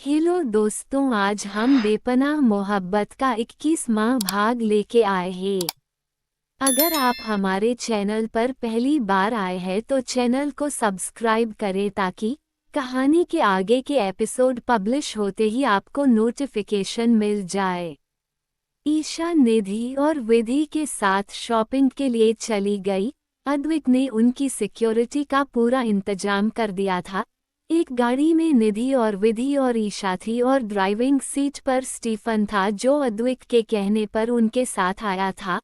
Hello दोस्तों, आज हम बेपनाह मोहब्बत का 21वां भाग लेके आए हैं। अगर आप हमारे चैनल पर पहली बार आए हैं तो चैनल को सब्सक्राइब करें ताकि कहानी के आगे के एपिसोड पब्लिश होते ही आपको नोटिफिकेशन मिल जाए। ईशा निधि और विधि के साथ शॉपिंग के लिए चली गई। अद्विक ने उनकी सिक्योरिटी का पूरा इंतजाम कर दिया था। एक गाड़ी में निधि और विधि और ईशा थी और ड्राइविंग सीट पर स्टीफन था जो अद्विक के कहने पर उनके साथ आया था।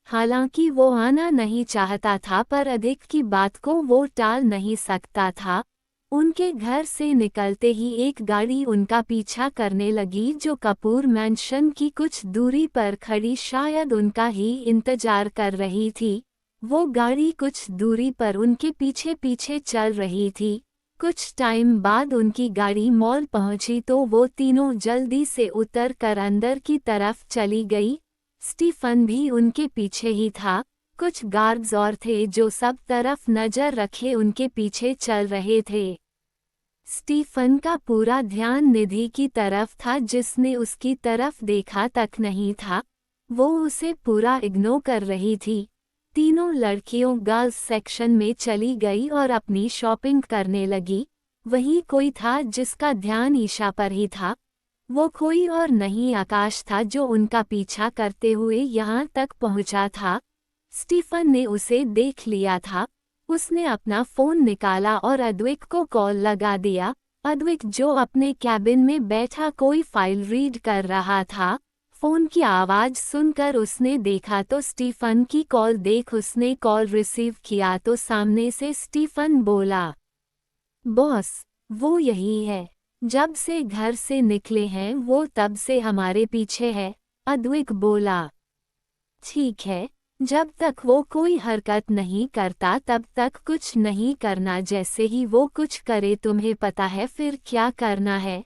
हालांकि वो आना नहीं चाहता था पर अधिक की बात को वो टाल नहीं सकता था। उनके घर से निकलते ही एक गाड़ी उनका पीछा करने लगी जो कपूर मैंशन की कुछ दूरी पर खड़ी शायद उनका ही इंतजार कर रही थी। वो गाड़ी कुछ दूरी पर उनके पीछे पीछे चल रही थी। कुछ टाइम बाद उनकी गाड़ी मॉल पहुंची तो वो तीनों जल्दी से उतर कर अंदर की तरफ चली गई। स्टीफन भी उनके पीछे ही था। कुछ गार्ड्स और थे जो सब तरफ नजर रखे उनके पीछे चल रहे थे। स्टीफन का पूरा ध्यान निधि की तरफ था जिसने उसकी तरफ देखा तक नहीं था। वो उसे पूरा इग्नोर कर रही थी। तीनों लड़कियों गर्ल्स सेक्शन में चली गई और अपनी शॉपिंग करने लगी। वहीं कोई था जिसका ध्यान ईशा पर ही था। वो कोई और नहीं आकाश था जो उनका पीछा करते हुए यहाँ तक पहुँचा था। स्टीफन ने उसे देख लिया था। उसने अपना फ़ोन निकाला और अद्विक को कॉल लगा दिया। अद्विक जो अपने कैबिन में बैठा कोई फाइल रीड कर रहा था। फ़ोन की आवाज़ सुनकर उसने देखा तो स्टीफन की कॉल देख उसने कॉल रिसीव किया तो सामने से स्टीफन बोला, बॉस, वो यही है। जब से घर से निकले हैं वो तब से हमारे पीछे है। अद्विक बोला, ठीक है, जब तक वो कोई हरकत नहीं करता तब तक कुछ नहीं करना, जैसे ही वो कुछ करे तुम्हें पता है फिर क्या करना है।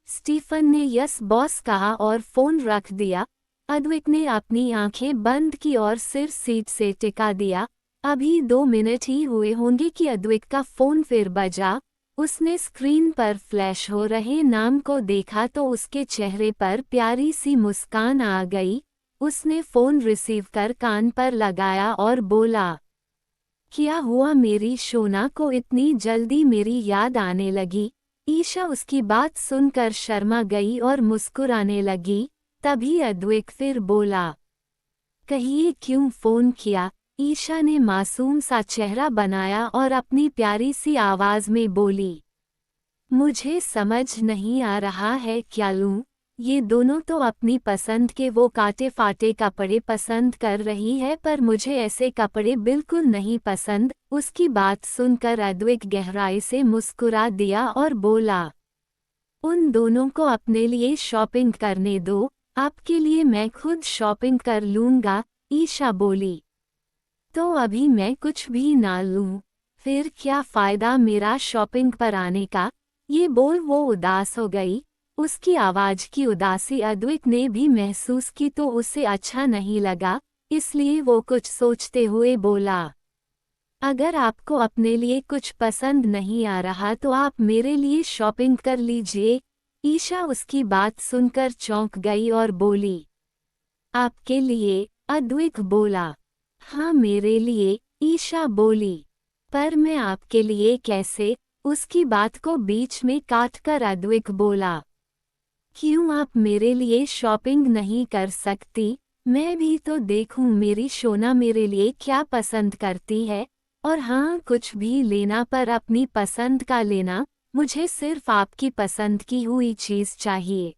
स्टीफन ने यस बॉस कहा और फ़ोन रख दिया। अद्विक ने अपनी आंखें बंद की और सिर सीट से टिका दिया। अभी 2 मिनट ही हुए होंगे कि अद्विक का फ़ोन फिर बजा। उसने स्क्रीन पर फ्लैश हो रहे नाम को देखा तो उसके चेहरे पर प्यारी सी मुस्कान आ गई। उसने फ़ोन रिसीव कर कान पर लगाया और बोला, क्या हुआ मेरी शोना को इतनी जल्दी मेरी याद आने लगी। ईशा उसकी बात सुनकर शर्मा गई और मुस्कुराने लगी। तभी अद्विक फिर बोला, कहिए क्यों फ़ोन किया। ईशा ने मासूम सा चेहरा बनाया और अपनी प्यारी सी आवाज़ में बोली, मुझे समझ नहीं आ रहा है क्या लूं। ये दोनों तो अपनी पसंद के वो काटे फाटे कपड़े पसंद कर रही है पर मुझे ऐसे कपड़े बिल्कुल नहीं पसंद। उसकी बात सुनकर अद्विक गहराई से मुस्कुरा दिया और बोला, उन दोनों को अपने लिए शॉपिंग करने दो, आपके लिए मैं खुद शॉपिंग कर लूँगा। ईशा बोली, तो अभी मैं कुछ भी ना लूँ, फिर क्या फ़ायदा मेरा शॉपिंग पर आने का। ये बोल वो उदास हो गई। उसकी आवाज़ की उदासी अद्विक ने भी महसूस की तो उसे अच्छा नहीं लगा, इसलिए वो कुछ सोचते हुए बोला, अगर आपको अपने लिए कुछ पसंद नहीं आ रहा तो आप मेरे लिए शॉपिंग कर लीजिए। ईशा उसकी बात सुनकर चौंक गई और बोली, आपके लिए। अद्विक बोला, हाँ मेरे लिए। ईशा बोली, पर मैं आपके लिए कैसे। उसकी बात को बीच में काटकर अद्विक बोला, क्यों आप मेरे लिए शॉपिंग नहीं कर सकती। मैं भी तो देखूं मेरी शोना मेरे लिए क्या पसंद करती है। और हाँ, कुछ भी लेना पर अपनी पसंद का लेना, मुझे सिर्फ आपकी पसंद की हुई चीज़ चाहिए।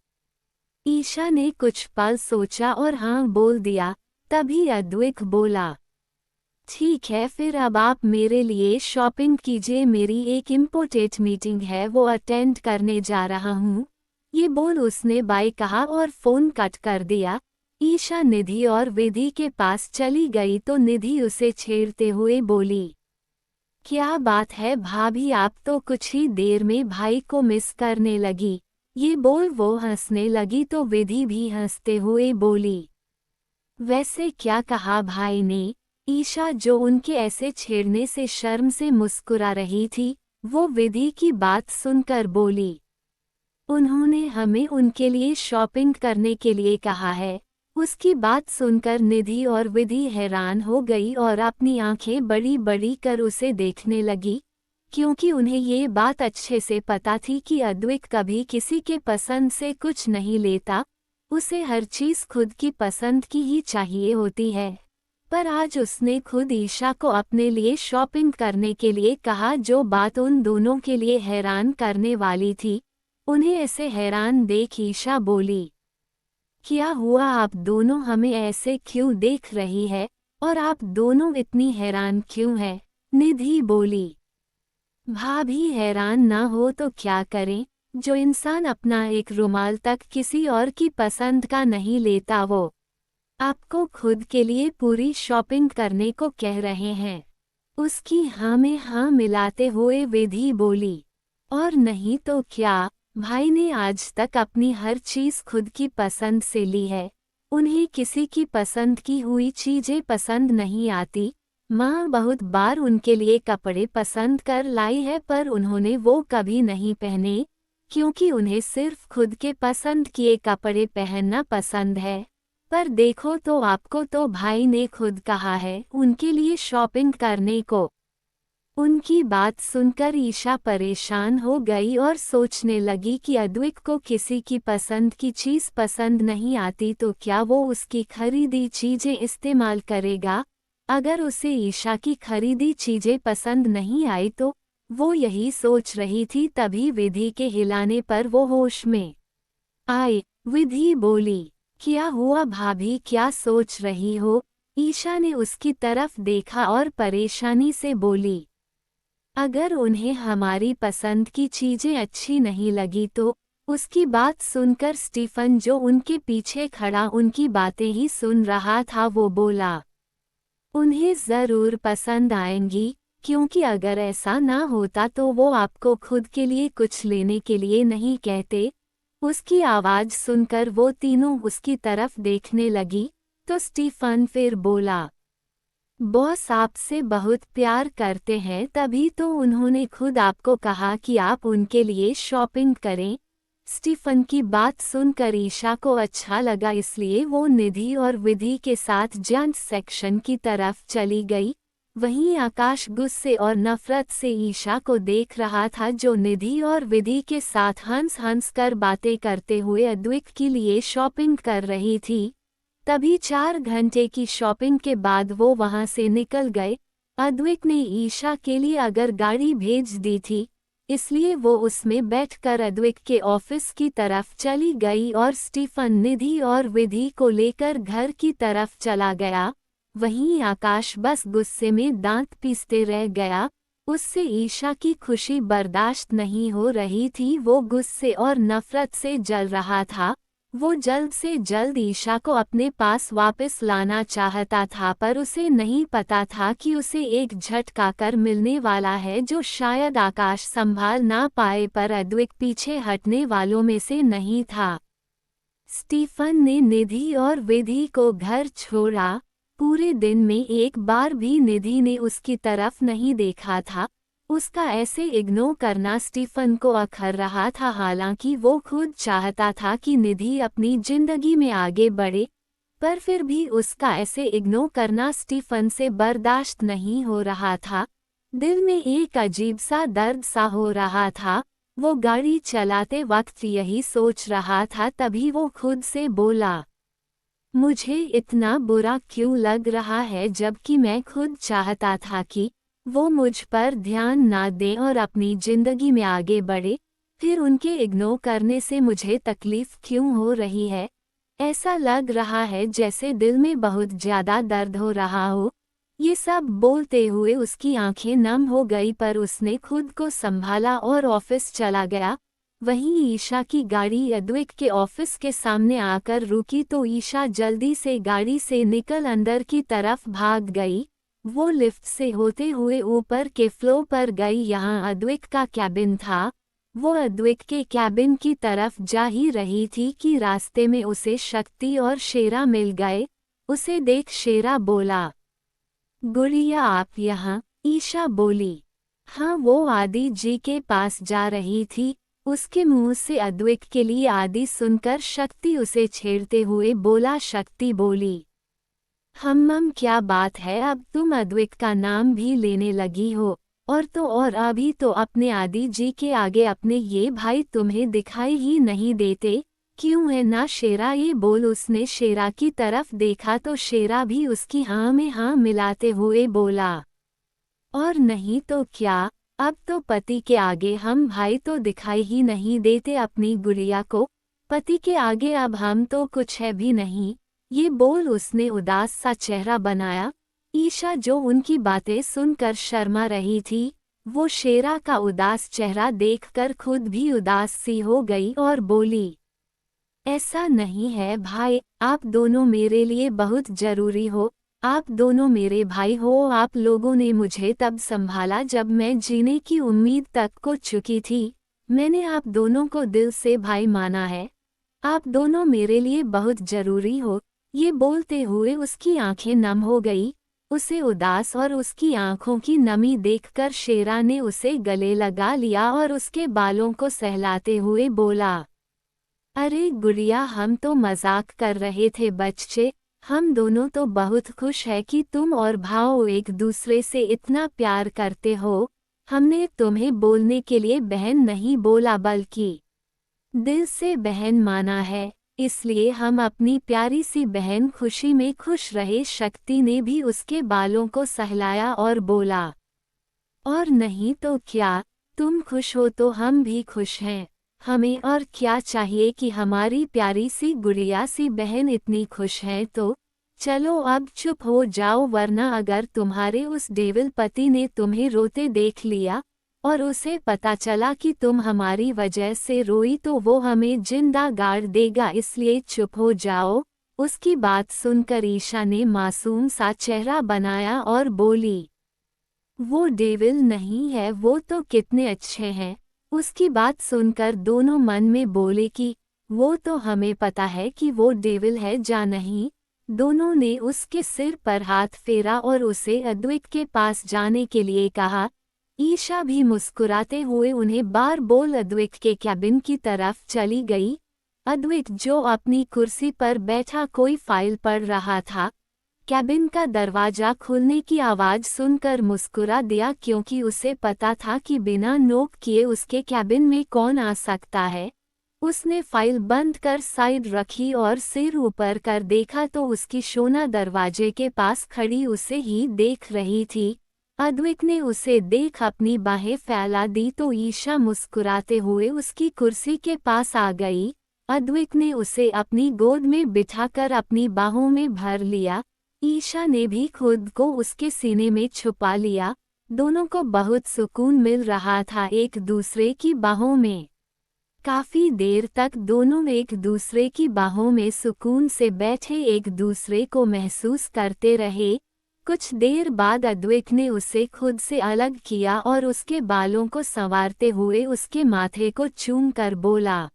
ईशा ने कुछ पल सोचा और हाँ बोल दिया। तभी अद्विक बोला, ठीक है फिर अब आप मेरे लिए शॉपिंग कीजिए, मेरी एक इम्पोर्टेंट मीटिंग है वो अटेंड करने जा रहा हूँ। ये बोल उसने बाय कहा और फ़ोन कट कर दिया। ईशा निधि और विधि के पास चली गई तो निधि उसे छेड़ते हुए बोली, क्या बात है भाभी, आप तो कुछ ही देर में भाई को मिस करने लगी। ये बोल वो हंसने लगी तो विधि भी हंसते हुए बोली, वैसे क्या कहा भाई ने। ईशा जो उनके ऐसे छेड़ने से शर्म से मुस्कुरा रही थी, वो विधि की बात सुनकर बोली, उन्होंने हमें उनके लिए शॉपिंग करने के लिए कहा है। उसकी बात सुनकर निधि और विधि हैरान हो गई और अपनी आंखें बड़ी बड़ी कर उसे देखने लगी, क्योंकि उन्हें ये बात अच्छे से पता थी कि अद्विक कभी किसी के पसंद से कुछ नहीं लेता, उसे हर चीज खुद की पसंद की ही चाहिए होती है। पर आज उसने खुद ईशा को अपने लिए शॉपिंग करने के लिए कहा, जो बात उन दोनों के लिए हैरान करने वाली थी। उन्हें ऐसे हैरान देख ईशा बोली, क्या हुआ, आप दोनों हमें ऐसे क्यों देख रही है, और आप दोनों इतनी हैरान क्यों हैं? निधि बोली, भाभी हैरान ना हो तो क्या करें, जो इंसान अपना एक रुमाल तक किसी और की पसंद का नहीं लेता वो आपको खुद के लिए पूरी शॉपिंग करने को कह रहे हैं। उसकी हाँ में हाँ मिलाते हुए विधि बोली, और नहीं तो क्या, भाई ने आज तक अपनी हर चीज खुद की पसंद से ली है। उन्हें किसी की पसंद की हुई चीजें पसंद नहीं आती। माँ बहुत बार उनके लिए कपड़े पसंद कर लाई है, पर उन्होंने वो कभी नहीं पहने, क्योंकि उन्हें सिर्फ खुद के पसंद किए कपड़े पहनना पसंद है। पर देखो तो आपको तो भाई ने खुद कहा है उनके लिए शॉपिंग करने को। उनकी बात सुनकर ईशा परेशान हो गई और सोचने लगी कि अद्विक को किसी की पसंद की चीज़ पसंद नहीं आती तो क्या वो उसकी खरीदी चीज़ें इस्तेमाल करेगा। अगर उसे ईशा की खरीदी चीज़ें पसंद नहीं आई तो वो यही सोच रही थी, तभी विधि के हिलाने पर वो होश में आई। विधि बोली, क्या हुआ भाभी, क्या सोच रही हो? ईशा ने उसकी तरफ देखा और परेशानी से बोली, अगर उन्हें हमारी पसंद की चीजें अच्छी नहीं लगी तो। उसकी बात सुनकर स्टीफन, जो उनके पीछे खड़ा उनकी बातें ही सुन रहा था, वो बोला, उन्हें जरूर पसंद आएंगी, क्योंकि अगर ऐसा ना होता तो वो आपको खुद के लिए कुछ लेने के लिए नहीं कहते। उसकी आवाज सुनकर वो तीनों उसकी तरफ देखने लगी, तो स्टीफन फिर बोला, बॉस आपसे बहुत प्यार करते हैं, तभी तो उन्होंने खुद आपको कहा कि आप उनके लिए शॉपिंग करें। स्टीफन की बात सुनकर ईशा को अच्छा लगा, इसलिए वो निधि और विधि के साथ जेंट्स सेक्शन की तरफ चली गई। वहीं आकाश गुस्से और नफरत से ईशा को देख रहा था, जो निधि और विधि के साथ हंस हंस कर बातें करते हुए अद्विक के लिए शॉपिंग कर रही थी। तभी 4 घंटे की शॉपिंग के बाद वो वहां से निकल गए। अद्विक ने ईशा के लिए अगर गाड़ी भेज दी थी, इसलिए वो उसमें बैठकर अद्विक के ऑफिस की तरफ चली गई और स्टीफन निधि और विधि को लेकर घर की तरफ चला गया। वहीं आकाश बस गुस्से में दांत पीसते रह गया। उससे ईशा की खुशी बर्दाश्त नहीं हो रही थी, वो गुस्से और नफरत से जल रहा था। वो जल्द से जल्द ईशा को अपने पास वापस लाना चाहता था, पर उसे नहीं पता था कि उसे एक झटका कर मिलने वाला है, जो शायद आकाश संभाल ना पाए, पर अद्विक पीछे हटने वालों में से नहीं था। स्टीफन ने निधि और विधि को घर छोड़ा। पूरे दिन में एक बार भी निधि ने उसकी तरफ नहीं देखा था। उसका ऐसे इग्नोर करना स्टीफन को अखर रहा था, हालांकि वो खुद चाहता था कि निधि अपनी जिंदगी में आगे बढ़े, पर फिर भी उसका ऐसे इग्नोर करना स्टीफन से बर्दाश्त नहीं हो रहा था। दिल में एक अजीब सा दर्द सा हो रहा था। वो गाड़ी चलाते वक्त यही सोच रहा था, तभी वो खुद से बोला, मुझे इतना बुरा क्यों लग रहा है, जबकि मैं खुद चाहता था कि वो मुझ पर ध्यान ना दें और अपनी जिंदगी में आगे बढ़े। फिर उनके इग्नोर करने से मुझे तकलीफ क्यों हो रही है? ऐसा लग रहा है जैसे दिल में बहुत ज्यादा दर्द हो रहा हो। ये सब बोलते हुए उसकी आंखें नम हो गई, पर उसने खुद को संभाला और ऑफिस चला गया। वहीं ईशा की गाड़ी अद्विक के ऑफिस के सामने आकर रुकी, तो ईशा जल्दी से गाड़ी से निकल अंदर की तरफ भाग गई। वो लिफ्ट से होते हुए ऊपर के फ्लोर पर गई, यहाँ अद्विक का कैबिन था। वो अद्विक के कैबिन की तरफ जा ही रही थी कि रास्ते में उसे शक्ति और शेरा मिल गए। उसे देख शेरा बोला, गुड़िया आप यहाँ? ईशा बोली, हाँ, वो आदि जी के पास जा रही थी। उसके मुंह से अद्वैत के लिए आदि सुनकर शक्ति उसे छेड़ते हुए बोला। शक्ति बोली, क्या बात है, अब तुम अद्वैत का नाम भी लेने लगी हो, और तो और अभी तो अपने आदि जी के आगे अपने ये भाई तुम्हें दिखाई ही नहीं देते, क्यों है ना शेरा? ये बोल उसने शेरा की तरफ देखा तो शेरा भी उसकी हाँ में हाँ मिलाते हुए बोला, और नहीं तो क्या, अब तो पति के आगे हम भाई तो दिखाई ही नहीं देते अपनी गुड़िया को, पति के आगे अब हम तो कुछ है भी नहीं। ये बोल उसने उदास सा चेहरा बनाया। ईशा जो उनकी बातें सुनकर शर्मा रही थी, वो शेरा का उदास चेहरा देखकर खुद भी उदास सी हो गई और बोली, ऐसा नहीं है भाई, आप दोनों मेरे लिए बहुत जरूरी हो, आप दोनों मेरे भाई हो। आप लोगों ने मुझे तब संभाला जब मैं जीने की उम्मीद तक को चुकी थी, मैंने आप दोनों को दिल से भाई माना है, आप दोनों मेरे लिए बहुत जरूरी हो। ये बोलते हुए उसकी आंखें नम हो गई। उसे उदास और उसकी आंखों की नमी देखकर शेरा ने उसे गले लगा लिया और उसके बालों को सहलाते हुए बोला, अरे गुड़िया, हम तो मजाक कर रहे थे बच्चे, हम दोनों तो बहुत खुश है कि तुम और भाऊ एक दूसरे से इतना प्यार करते हो। हमने तुम्हें बोलने के लिए बहन नहीं बोला बल्कि दिल से बहन माना है, इसलिए हम अपनी प्यारी सी बहन खुशी में खुश रहे। शक्ति ने भी उसके बालों को सहलाया और बोला, और नहीं तो क्या, तुम खुश हो तो हम भी खुश हैं, हमें और क्या चाहिए कि हमारी प्यारी सी गुड़िया सी बहन इतनी खुश है तो चलो अब चुप हो जाओ, वरना अगर तुम्हारे उस डेविल पति ने तुम्हें रोते देख लिया और उसे पता चला कि तुम हमारी वजह से रोई तो वो हमें जिंदा गाड़ देगा, इसलिए चुप हो जाओ। उसकी बात सुनकर ईशा ने मासूम सा चेहरा बनाया और बोली, वो डेविल नहीं है, वो तो कितने अच्छे हैं। उसकी बात सुनकर दोनों मन में बोले कि वो तो हमें पता है कि वो डेविल है या नहीं। दोनों ने उसके सिर पर हाथ फेरा और उसे अद्वैत के पास जाने के लिए कहा। ईशा भी मुस्कुराते हुए उन्हें बार बोल अद्वैत के कैबिन की तरफ चली गई। अद्वैत जो अपनी कुर्सी पर बैठा कोई फाइल पढ़ रहा था, कैबिन का दरवाजा खुलने की आवाज सुनकर मुस्कुरा दिया, क्योंकि उसे पता था कि बिना नोक किए उसके कैबिन में कौन आ सकता है। उसने फाइल बंद कर साइड रखी और सिर ऊपर कर देखा तो उसकी शोना दरवाजे के पास खड़ी उसे ही देख रही थी। अद्वैत ने उसे देख अपनी बाहें फैला दी तो ईशा मुस्कुराते हुए उसकी कुर्सी के पास आ गई। अद्वैत ने उसे अपनी गोद में बिठाकर अपनी बाहों में भर लिया। ईशा ने भी खुद को उसके सीने में छुपा लिया। दोनों को बहुत सुकून मिल रहा था एक दूसरे की बाहों में। काफी देर तक दोनों एक दूसरे की बाहों में सुकून से बैठे एक दूसरे को महसूस करते रहे। कुछ देर बाद अद्वैत ने उसे खुद से अलग किया और उसके बालों को संवारते हुए उसके माथे को चूम कर बोला,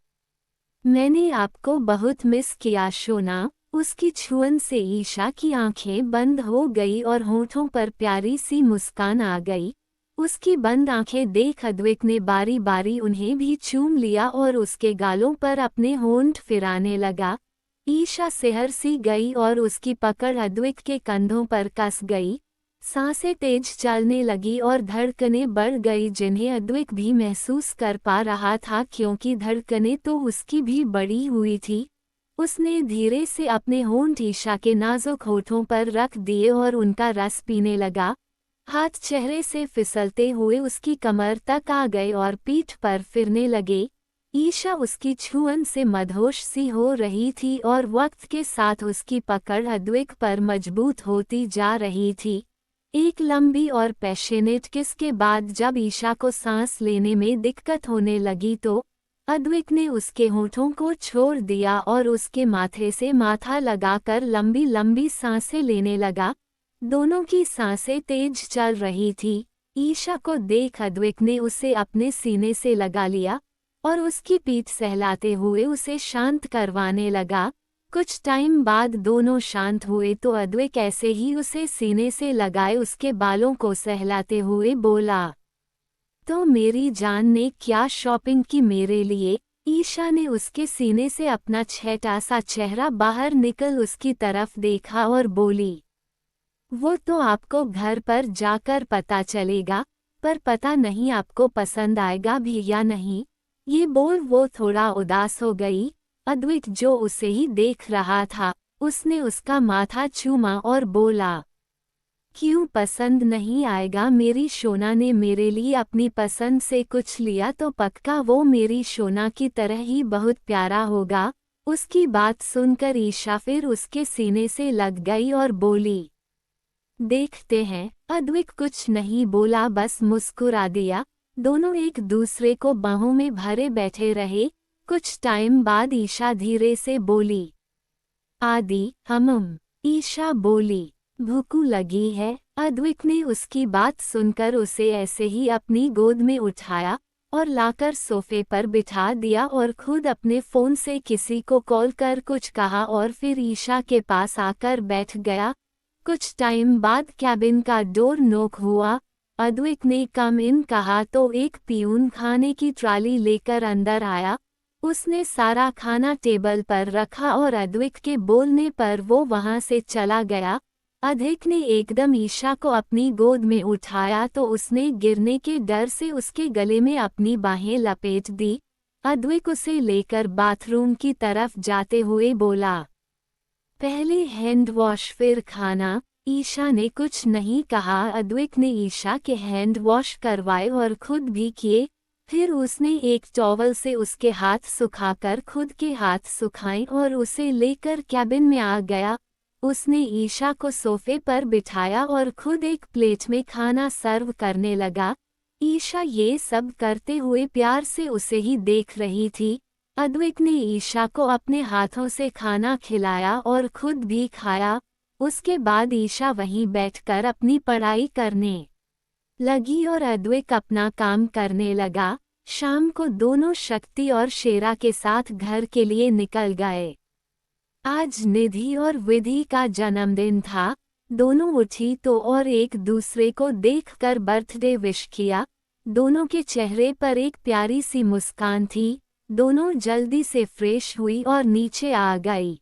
मैंने आपको बहुत मिस किया शोना। उसकी छुअन से ईशा की आंखें बंद हो गई और होठों पर प्यारी सी मुस्कान आ गई। उसकी बंद आंखें देख अद्वैत ने बारी बारी उन्हें भी चूम लिया और उसके गालों पर अपने होंठ फिराने लगा। ईशा सिहर सी गई और उसकी पकड़ अद्वैत के कंधों पर कस गई। सांसें तेज चलने लगी और धड़कनें बढ़ गई, जिन्हें अद्वैत भी महसूस कर पा रहा था, क्योंकि धड़कनें तो उसकी भी बढ़ी हुई थी। उसने धीरे से अपने होंठ ईशा के नाजुक होठों पर रख दिए और उनका रस पीने लगा। हाथ चेहरे से फिसलते हुए उसकी कमर तक आ गए और पीठ पर फिरने लगे। ईशा उसकी छुअन से मदहोश सी हो रही थी और वक्त के साथ उसकी पकड़ अद्वैत पर मजबूत होती जा रही थी। एक लंबी और पैशनेट किस के बाद जब ईशा को सांस लेने में दिक्कत होने लगी तो अद्वैत ने उसके होठों को छोड़ दिया और उसके माथे से माथा लगाकर लंबी लंबी सांसें लेने लगा। दोनों की सांसें तेज चल रही थी। ईशा को देख अद्वैत ने उसे अपने सीने से लगा लिया और उसकी पीठ सहलाते हुए उसे शांत करवाने लगा। कुछ टाइम बाद दोनों शांत हुए तो अद्वैत ऐसे ही उसे सीने से लगाए उसके बालों को सहलाते हुए बोला, तो मेरी जान ने क्या शॉपिंग की मेरे लिए? ईशा ने उसके सीने से अपना छोटा सा चेहरा बाहर निकल उसकी तरफ देखा और बोली, वो तो आपको घर पर जाकर पता चलेगा, पर पता नहीं आपको पसंद आएगा भी या नहीं। ये बोल वो थोड़ा उदास हो गई। अद्वैत जो उसे ही देख रहा था, उसने उसका माथा चूमा और बोला, क्यों पसंद नहीं आएगा? मेरी शोना ने मेरे लिए अपनी पसंद से कुछ लिया तो पक्का वो मेरी शोना की तरह ही बहुत प्यारा होगा। उसकी बात सुनकर ईशा फिर उसके सीने से लग गई और बोली, देखते हैं। अद्वैत कुछ नहीं बोला, बस मुस्कुरा दिया। दोनों एक दूसरे को बाहों में भरे बैठे रहे। कुछ टाइम बाद ईशा धीरे से बोली, आदि हम। ईशा बोली, भूख लगी है। अद्वैत ने उसकी बात सुनकर उसे ऐसे ही अपनी गोद में उठाया और लाकर सोफे पर बिठा दिया और खुद अपने फोन से किसी को कॉल कर कुछ कहा और फिर ईशा के पास आकर बैठ गया। कुछ टाइम बाद कैबिन का डोर नॉक हुआ। अद्वैत ने कम इन कहा तो एक पियून खाने की ट्राली लेकर अंदर आया। उसने सारा खाना टेबल पर रखा और अद्वैत के बोलने पर वो वहां से चला गया। अद्वैत ने एकदम ईशा को अपनी गोद में उठाया तो उसने गिरने के डर से उसके गले में अपनी बाहें लपेट दी। अद्वैत उसे लेकर बाथरूम की तरफ जाते हुए बोला, पहले हैंड वॉश फिर खाना। ईशा ने कुछ नहीं कहा। अद्वैत ने ईशा के हैंड वॉश करवाए और खुद भी किए। फिर उसने एक टॉवल से उसके हाथ सुखाकर खुद के हाथ सुखाए और उसे लेकर कैबिन में आ गया। उसने ईशा को सोफे पर बिठाया और खुद एक प्लेट में खाना सर्व करने लगा। ईशा ये सब करते हुए प्यार से उसे ही देख रही थी। अद्वैत ने ईशा को अपने हाथों से खाना खिलाया और खुद भी खाया। उसके बाद ईशा वहीं बैठकर अपनी पढ़ाई करने लगी और अद्वैत अपना काम करने लगा। शाम को दोनों शक्ति और शेरा के साथ घर के लिए निकल गए। आज निधि और विधि का जन्मदिन था। दोनों उठी तो और एक दूसरे को देखकर बर्थडे विश किया। दोनों के चेहरे पर एक प्यारी सी मुस्कान थी। दोनों जल्दी से फ्रेश हुई और नीचे आ गई।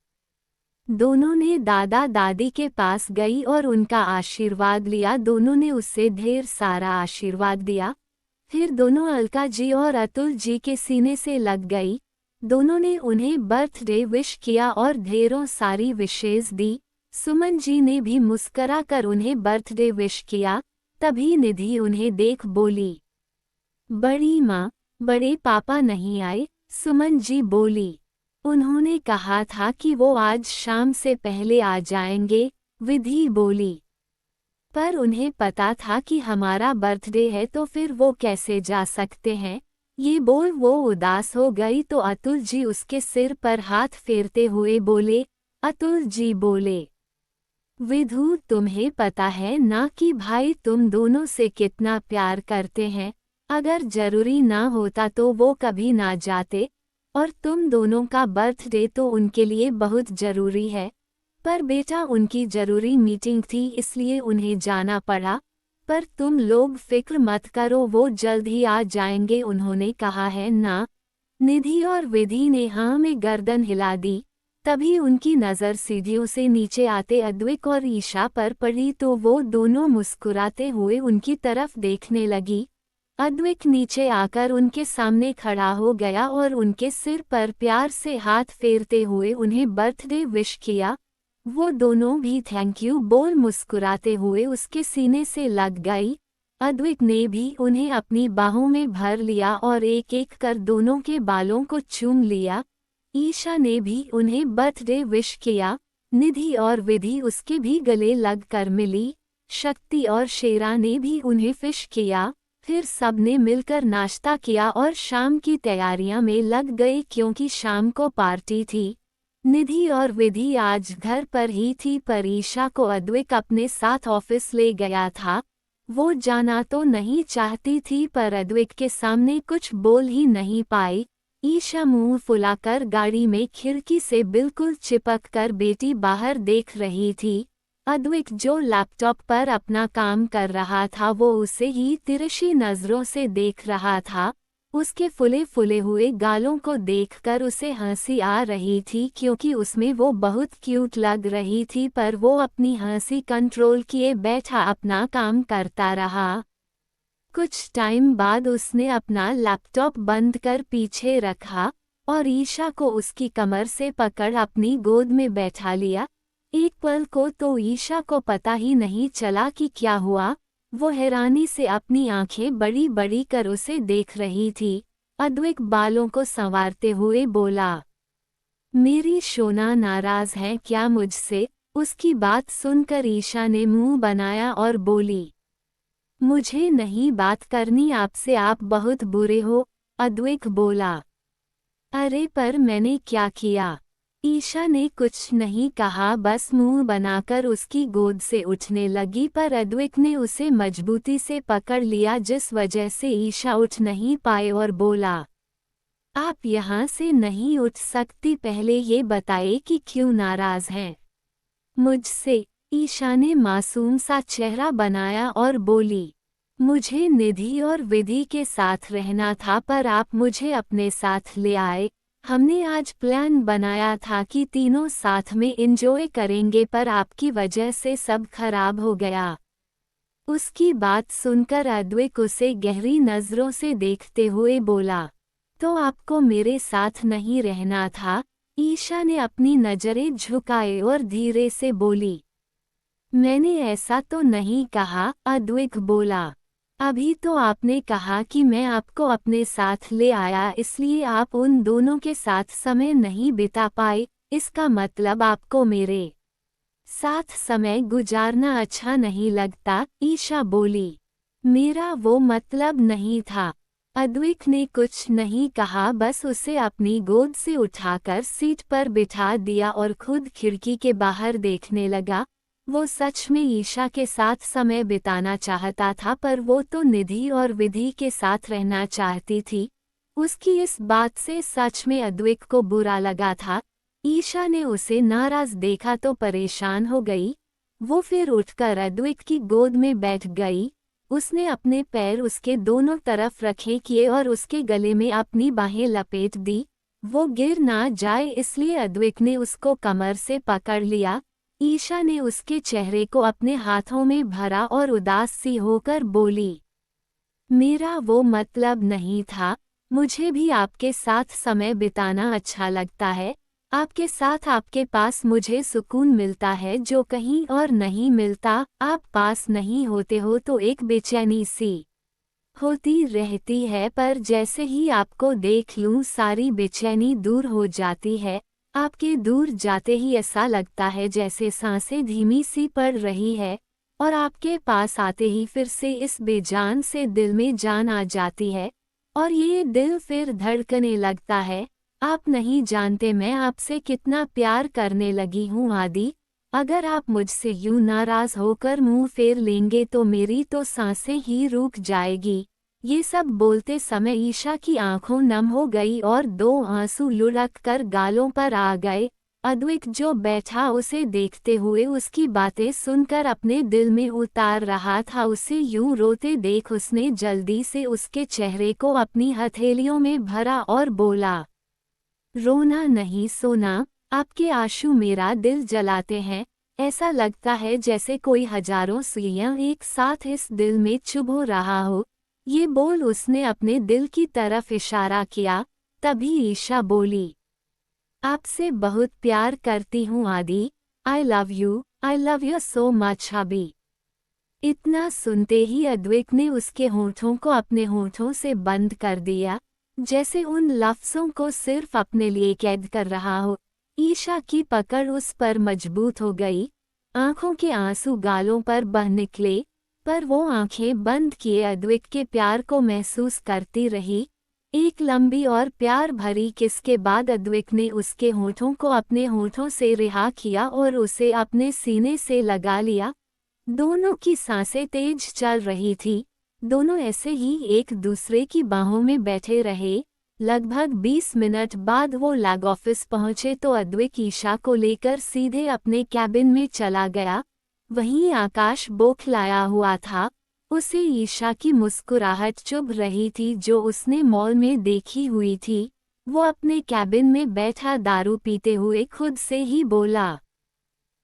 दोनों ने दादा दादी के पास गई और उनका आशीर्वाद लिया। दोनों ने उससे ढेर सारा आशीर्वाद दिया। फिर दोनों अलका जी और अतुल जी के सीने से लग गई। दोनों ने उन्हें बर्थडे विश किया और ढेरों सारी विशेष दी। सुमन जी ने भी मुस्करा कर उन्हें बर्थडे विश किया। तभी निधि उन्हें देख बोली, बड़ी माँ, बड़े पापा नहीं आए? सुमन जी बोली, उन्होंने कहा था कि वो आज शाम से पहले आ जाएंगे। विधि बोली, पर उन्हें पता था कि हमारा बर्थडे है तो फिर वो कैसे जा सकते हैं? ये बोल वो उदास हो गई तो अतुल जी उसके सिर पर हाथ फेरते हुए बोले। अतुल जी बोले, विधु तुम्हें पता है ना कि भाई तुम दोनों से कितना प्यार करते हैं। अगर जरूरी ना होता तो वो कभी ना जाते। और तुम दोनों का बर्थडे तो उनके लिए बहुत जरूरी है। पर बेटा उनकी जरूरी मीटिंग थी इसलिए उन्हें जाना पड़ा। पर तुम लोग फिक्र मत करो, वो जल्द ही आ जाएंगे, उन्होंने कहा है ना? निधि और विधि ने हाँ में गर्दन हिला दी। तभी उनकी नज़र सीढ़ियों से नीचे आते अद्वैत और ईशा पर पड़ी तो वो दोनों मुस्कुराते हुए उनकी तरफ देखने लगी। अद्वैत नीचे आकर उनके सामने खड़ा हो गया और उनके सिर पर प्यार से हाथ फेरते हुए उन्हें बर्थडे विश किया। वो दोनों भी थैंक यू बोल मुस्कुराते हुए उसके सीने से लग गई। अद्वैत ने भी उन्हें अपनी बाहों में भर लिया और एक एक कर दोनों के बालों को चूम लिया। ईशा ने भी उन्हें बर्थडे विश किया। निधि और विधि उसके भी गले लग कर मिली। शक्ति और शेरा ने भी उन्हें विश किया। फिर सबने मिलकर नाश्ता किया और शाम की तैयारियां में लग गए क्योंकि शाम को पार्टी थी। निधि और विधि आज घर पर ही थी पर ईशा को अद्वैत अपने साथ ऑफिस ले गया था। वो जाना तो नहीं चाहती थी पर अद्वैत के सामने कुछ बोल ही नहीं पाई। ईशा मुंह फुलाकर गाड़ी में खिड़की से बिल्कुल चिपक कर बेटी बाहर देख रही थी। अद्विक जो लैपटॉप पर अपना काम कर रहा था वो उसे ही तिरछी नजरों से देख रहा था। उसके फुले फुले हुए गालों को देखकर उसे हंसी आ रही थी क्योंकि उसमें वो बहुत क्यूट लग रही थी, पर वो अपनी हंसी कंट्रोल किए बैठा अपना काम करता रहा। कुछ टाइम बाद उसने अपना लैपटॉप बंद कर पीछे रखा और ईशा को उसकी कमर से पकड़ अपनी गोद में बैठा लिया। एक पल को तो ईशा को पता ही नहीं चला कि क्या हुआ। वो हैरानी से अपनी आंखें बड़ी बड़ी कर उसे देख रही थी। अद्विक बालों को संवारते हुए बोला, मेरी शोना नाराज है क्या मुझसे? उसकी बात सुनकर ईशा ने मुंह बनाया और बोली, मुझे नहीं बात करनी आपसे, आप बहुत बुरे हो। अद्विक बोला, अरे पर मैंने क्या किया? ईशा ने कुछ नहीं कहा, बस मुंह बनाकर उसकी गोद से उठने लगी, पर अद्विक ने उसे मजबूती से पकड़ लिया जिस वजह से ईशा उठ नहीं पाए और बोला, आप यहाँ से नहीं उठ सकती, पहले ये बताइए कि क्यों नाराज हैं मुझसे? ईशा ने मासूम सा चेहरा बनाया और बोली, मुझे निधि और विधि के साथ रहना था पर आप मुझे अपने साथ ले आए। हमने आज प्लान बनाया था कि तीनों साथ में एंजॉय करेंगे, पर आपकी वजह से सब खराब हो गया। उसकी बात सुनकर अद्विक उसे गहरी नजरों से देखते हुए बोला, तो आपको मेरे साथ नहीं रहना था? ईशा ने अपनी नजरें झुकाए और धीरे से बोली, मैंने ऐसा तो नहीं कहा। अद्विक बोला, अभी तो आपने कहा कि मैं आपको अपने साथ ले आया इसलिए आप उन दोनों के साथ समय नहीं बिता पाए, इसका मतलब आपको मेरे साथ समय गुजारना अच्छा नहीं लगता? ईशा बोली, मेरा वो मतलब नहीं था। अद्विक ने कुछ नहीं कहा, बस उसे अपनी गोद से उठाकर सीट पर बिठा दिया और खुद खिड़की के बाहर देखने लगा। वो सच में ईशा के साथ समय बिताना चाहता था, पर वो तो निधि और विधि के साथ रहना चाहती थी। उसकी इस बात से सच में अद्विक को बुरा लगा था। ईशा ने उसे नाराज देखा तो परेशान हो गई। वो फिर उठकर अद्विक की गोद में बैठ गई। उसने अपने पैर उसके दोनों तरफ रखे किए और उसके गले में अपनी बाहें लपेट दी। वो गिर ना जाए इसलिए अद्विक ने उसको कमर से पकड़ लिया। ईशा ने उसके चेहरे को अपने हाथों में भरा और उदास सी होकर बोली, मेरा वो मतलब नहीं था। मुझे भी आपके साथ समय बिताना अच्छा लगता है। आपके साथ आपके पास मुझे सुकून मिलता है जो कहीं और नहीं मिलता। आप पास नहीं होते हो तो एक बेचैनी सी होती रहती है, पर जैसे ही आपको देख लूं सारी बेचैनी दूर हो जाती है। आपके दूर जाते ही ऐसा लगता है जैसे सांसें धीमी सी पड़ रही है, और आपके पास आते ही फिर से इस बेजान से दिल में जान आ जाती है और ये दिल फिर धड़कने लगता है। आप नहीं जानते मैं आपसे कितना प्यार करने लगी हूँ आदि। अगर आप मुझसे यूं नाराज होकर मुंह फेर लेंगे तो मेरी तो सांसें ही रुक जाएगी। ये सब बोलते समय ईशा की आंखों नम हो गई और दो आंसू लुढ़क कर गालों पर आ गए। अद्विक जो बैठा उसे देखते हुए उसकी बातें सुनकर अपने दिल में उतार रहा था, उसे यूं रोते देख उसने जल्दी से उसके चेहरे को अपनी हथेलियों में भरा और बोला, रोना नहीं सोना, आपके आंसू मेरा दिल जलाते हैं। ऐसा लगता है जैसे कोई हजारों सुइयां एक साथ इस दिल में चुभो रहा हो। ये बोल उसने अपने दिल की तरफ इशारा किया। तभी ईशा बोली, आपसे बहुत प्यार करती हूँ आदि। I love you so much अभी। इतना सुनते ही अद्विक ने उसके होठों को अपने होठों से बंद कर दिया, जैसे उन लफ्ज़ों को सिर्फ अपने लिए कैद कर रहा हो। ईशा की पकड़ उस पर मजबूत हो गई। आंखों के आंसू गालों पर बह निकले, पर वो आंखें बंद किए अद्विक के प्यार को महसूस करती रही। एक लंबी और प्यार भरी किस के बाद अद्विक ने उसके होठों को अपने होठों से रिहा किया और उसे अपने सीने से लगा लिया। दोनों की सांसें तेज चल रही थी। दोनों ऐसे ही एक दूसरे की बाहों में बैठे रहे। लगभग 20 मिनट बाद वो लैब ऑफिस पहुंचे तो अद्विक ईशा को लेकर सीधे अपने कैबिन में चला गया। वहीं आकाश बौखलाया हुआ था। उसे ईशा की मुस्कुराहट चुभ रही थी जो उसने मॉल में देखी हुई थी। वो अपने कैबिन में बैठा दारू पीते हुए खुद से ही बोला,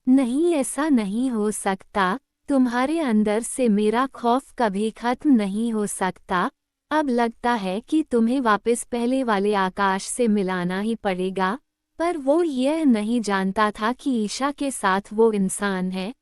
नहीं ऐसा नहीं हो सकता, तुम्हारे अंदर से मेरा खौफ कभी खत्म नहीं हो सकता। अब लगता है कि तुम्हें वापस पहले वाले आकाश से मिलाना ही पड़ेगा। पर वो यह नहीं जानता था कि ईशा के साथ वो इंसान है,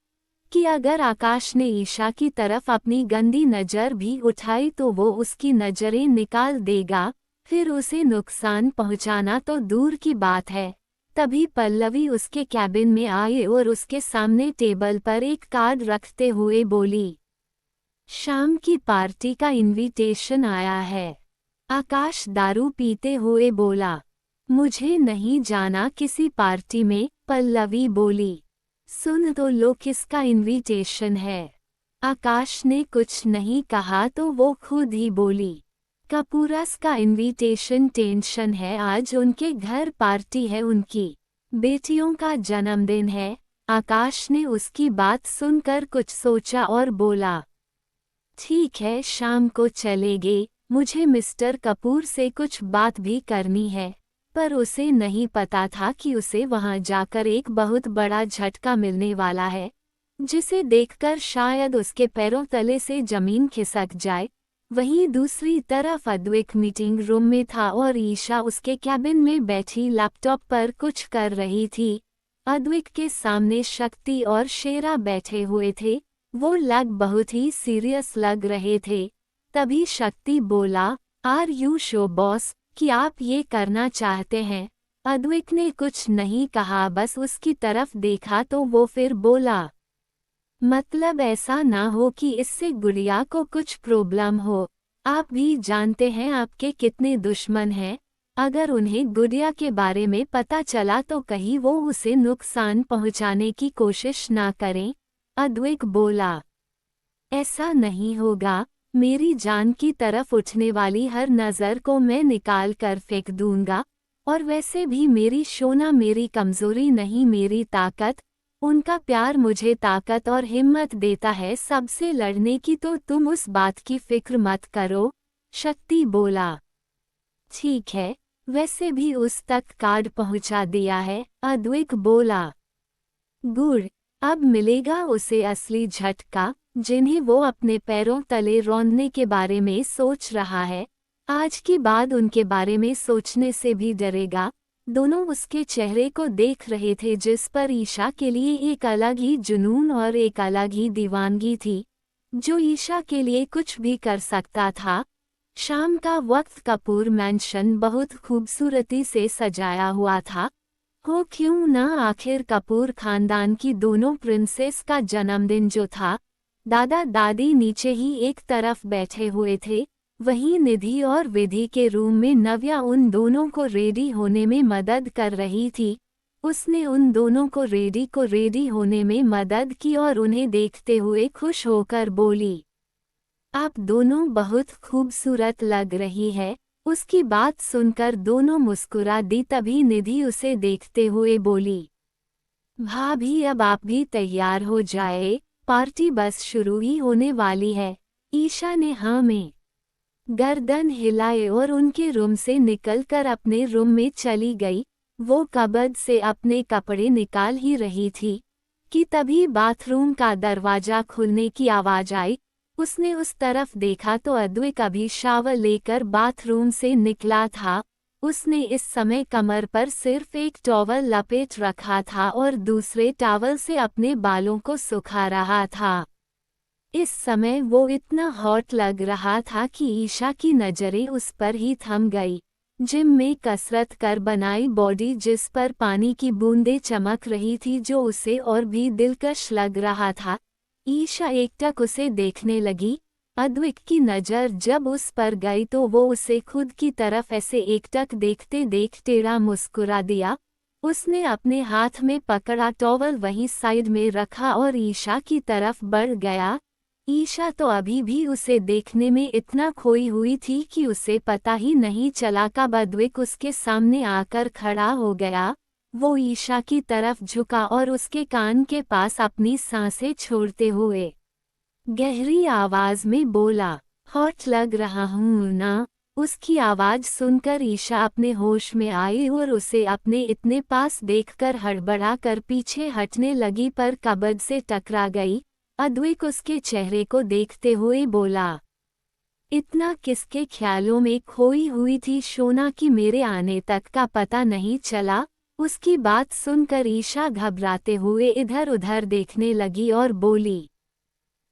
कि अगर आकाश ने ईशा की तरफ अपनी गंदी नज़र भी उठाई तो वो उसकी नज़रें निकाल देगा, फिर उसे नुकसान पहुंचाना तो दूर की बात है। तभी पल्लवी उसके कैबिन में आई और उसके सामने टेबल पर एक कार्ड रखते हुए बोली, शाम की पार्टी का इनविटेशन आया है। आकाश दारू पीते हुए बोला, मुझे नहीं जाना किसी पार्टी में। पल्लवी बोली, सुन तो लो किसका इनविटेशन है। आकाश ने कुछ नहीं कहा तो वो खुद ही बोली, कपूरस का इनविटेशन। टेंशन है, आज उनके घर पार्टी है, उनकी बेटियों का जन्मदिन है। आकाश ने उसकी बात सुनकर कुछ सोचा और बोला, ठीक है शाम को चलेंगे। मुझे मिस्टर कपूर से कुछ बात भी करनी है। पर उसे नहीं पता था कि उसे वहां जाकर एक बहुत बड़ा झटका मिलने वाला है, जिसे देखकर शायद उसके पैरों तले से जमीन खिसक जाए। वहीं दूसरी तरफ अद्वैत मीटिंग रूम में था और ईशा उसके कैबिन में बैठी लैपटॉप पर कुछ कर रही थी। अद्वैत के सामने शक्ति और शेरा बैठे हुए थे। वो बहुत ही सीरियस लग रहे थे। तभी शक्ति बोला, आर यू श्योर बॉस कि आप ये करना चाहते हैं? अद्वैत ने कुछ नहीं कहा, बस उसकी तरफ देखा तो वो फिर बोला, मतलब ऐसा ना हो कि इससे गुड़िया को कुछ प्रॉब्लम हो। आप भी जानते हैं आपके कितने दुश्मन हैं। अगर उन्हें गुड़िया के बारे में पता चला तो कहीं वो उसे नुकसान पहुंचाने की कोशिश ना करें। अद्वैत बोला, ऐसा नहीं होगा। मेरी जान की तरफ उठने वाली हर नज़र को मैं निकाल कर फेंक दूंगा। और वैसे भी मेरी शोना मेरी कमज़ोरी नहीं, मेरी ताकत। उनका प्यार मुझे ताकत और हिम्मत देता है सबसे लड़ने की, तो तुम उस बात की फिक्र मत करो। शक्ति बोला, ठीक है, वैसे भी उस तक कार्ड पहुंचा दिया है। अद्वैत बोला, गुड, अब मिलेगा उसे असली झटका, जिन्हें वो अपने पैरों तले रौंदने के बारे में सोच रहा है। आज के बाद उनके बारे में सोचने से भी डरेगा। दोनों उसके चेहरे को देख रहे थे, जिस पर ईशा के लिए एक अलग ही जुनून और एक अलग ही दीवानगी थी, जो ईशा के लिए कुछ भी कर सकता था। शाम का वक्त कपूर मैंशन बहुत खूबसूरती से सजाया हुआ था। हो क्यों ना, आखिर कपूर खानदान की दोनों प्रिंसेस का जन्मदिन जो था। दादा दादी नीचे ही एक तरफ बैठे हुए थे, वहीं निधि और विधि के रूम में नव्या उन दोनों को रेडी होने में मदद कर रही थी। उसने उन दोनों को रेडी होने में मदद की और उन्हें देखते हुए खुश होकर बोली, आप दोनों बहुत खूबसूरत लग रही है। उसकी बात सुनकर दोनों मुस्कुरा दी। तभी निधि उसे देखते हुए बोली, भाभी अब आप भी तैयार हो जाए, पार्टी बस शुरू ही होने वाली है। ईशा ने हाँ में गर्दन हिलाए और उनके रूम से निकलकर अपने रूम में चली गई। वो कबर्ड से अपने कपड़े निकाल ही रही थी कि तभी बाथरूम का दरवाजा खुलने की आवाज आई। उसने उस तरफ देखा तो अद्वैत अभी शावर लेकर बाथरूम से निकला था। उसने इस समय कमर पर सिर्फ एक टॉवल लपेट रखा था और दूसरे टॉवल से अपने बालों को सुखा रहा था। इस समय वो इतना हॉट लग रहा था कि ईशा की नज़रें उस पर ही थम गई। जिम में कसरत कर बनाई बॉडी जिस पर पानी की बूंदें चमक रही थी, जो उसे और भी दिलकश लग रहा था। ईशा एकटक उसे देखने लगी। अद्वैत की नज़र जब उस पर गई तो वो उसे खुद की तरफ ऐसे एकटक देखते देख टेढ़ा मुस्कुरा दिया। उसने अपने हाथ में पकड़ा टॉवल वहीं साइड में रखा और ईशा की तरफ बढ़ गया। ईशा तो अभी भी उसे देखने में इतना खोई हुई थी कि उसे पता ही नहीं चला कब अद्वैत उसके सामने आकर खड़ा हो गया। वो ईशा की तरफ झुका और उसके कान के पास अपनी सांसें छोड़ते हुए गहरी आवाज में बोला, हॉट लग रहा हूँ ना। उसकी आवाज सुनकर ईशा अपने होश में आई और उसे अपने इतने पास देखकर हड़बड़ा कर पीछे हटने लगी, पर कबर्ड से टकरा गई। अद्विक उसके चेहरे को देखते हुए बोला, इतना किसके ख्यालों में खोई हुई थी शोना कि मेरे आने तक का पता नहीं चला। उसकी बात सुनकर ईशा घबराते हुए इधर उधर देखने लगी और बोली,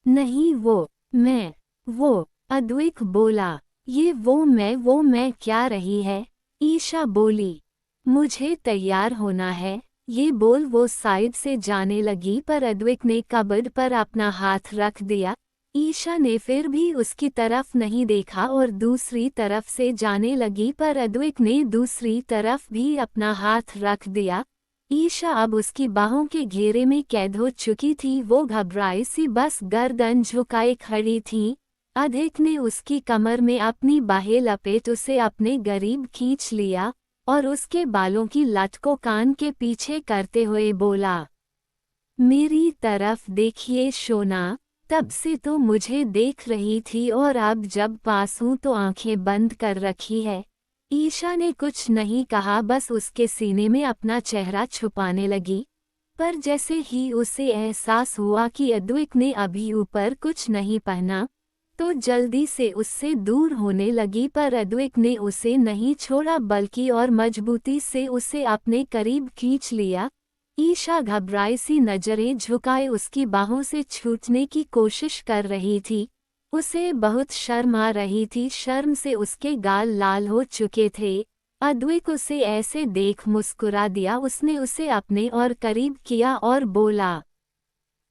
नहीं वो। अद्विक बोला, ये वो मैं क्या रही है? ईशा बोली, मुझे तैयार होना है। ये बोल वो साइड से जाने लगी, पर अद्विक ने कबर्ड पर अपना हाथ रख दिया। ईशा ने फिर भी उसकी तरफ नहीं देखा और दूसरी तरफ से जाने लगी, पर अद्विक ने दूसरी तरफ भी अपना हाथ रख दिया। ईशा अब उसकी बाहों के घेरे में कैद हो चुकी थी। वो घबराई सी बस गर्दन झुकाए खड़ी थी। अद्विक ने उसकी कमर में अपनी बाहें लपेट उसे अपने करीब खींच लिया और उसके बालों की लट को कान के पीछे करते हुए बोला, मेरी तरफ देखिए शोना, तब से तो मुझे देख रही थी और अब जब पास हूं तो आंखें बंद कर रखी है। ईशा ने कुछ नहीं कहा, बस उसके सीने में अपना चेहरा छुपाने लगी। पर जैसे ही उसे एहसास हुआ कि अद्विक ने अभी ऊपर कुछ नहीं पहना, तो जल्दी से उससे दूर होने लगी, पर अद्विक ने उसे नहीं छोड़ा बल्कि और मजबूती से उसे अपने करीब खींच लिया। ईशा घबराई सी नजरें झुकाए उसकी बाहों से छूटने की कोशिश कर रही थी। उसे बहुत शर्म आ रही थी, शर्म से उसके गाल लाल हो चुके थे। अद्विक उसे ऐसे देख मुस्कुरा दिया। उसने उसे अपने और करीब किया और बोला,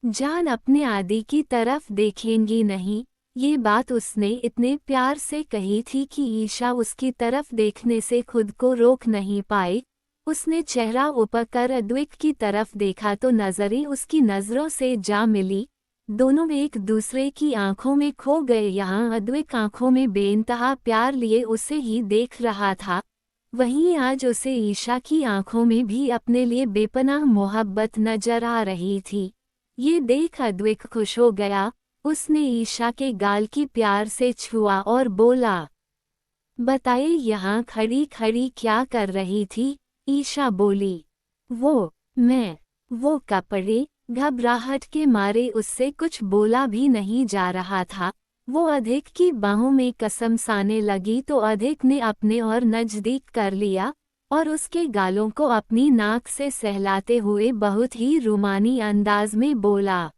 जान अपने आदि की तरफ देखेंगी नहीं। ये बात उसने इतने प्यार से कही थी कि ईशा उसकी तरफ देखने से खुद को रोक नहीं पाई। उसने चेहरा ऊपर कर अद्विक की तरफ देखा तो नजरें उसकी नजरों से जा मिली। दोनों एक दूसरे की आंखों में खो गए। यहाँ अद्विक आंखों में बेइंतहा प्यार लिए उसे ही देख रहा था, वहीं आज उसे ईशा की आंखों में भी अपने लिए बेपनाह मोहब्बत नजर आ रही थी। ये देख अद्विक खुश हो गया। उसने ईशा के गाल की प्यार से छुआ और बोला, बताइए यहाँ खड़ी खड़ी क्या कर रही थी? ईशा बोली, वो कपड़े। घबराहट के मारे उससे कुछ बोला भी नहीं जा रहा था। वो अद्विक की बाहों में कसम साने लगी तो अद्विक ने अपने और नजदीक कर लिया और उसके गालों को अपनी नाक से सहलाते हुए बहुत ही रूमानी अंदाज में बोला,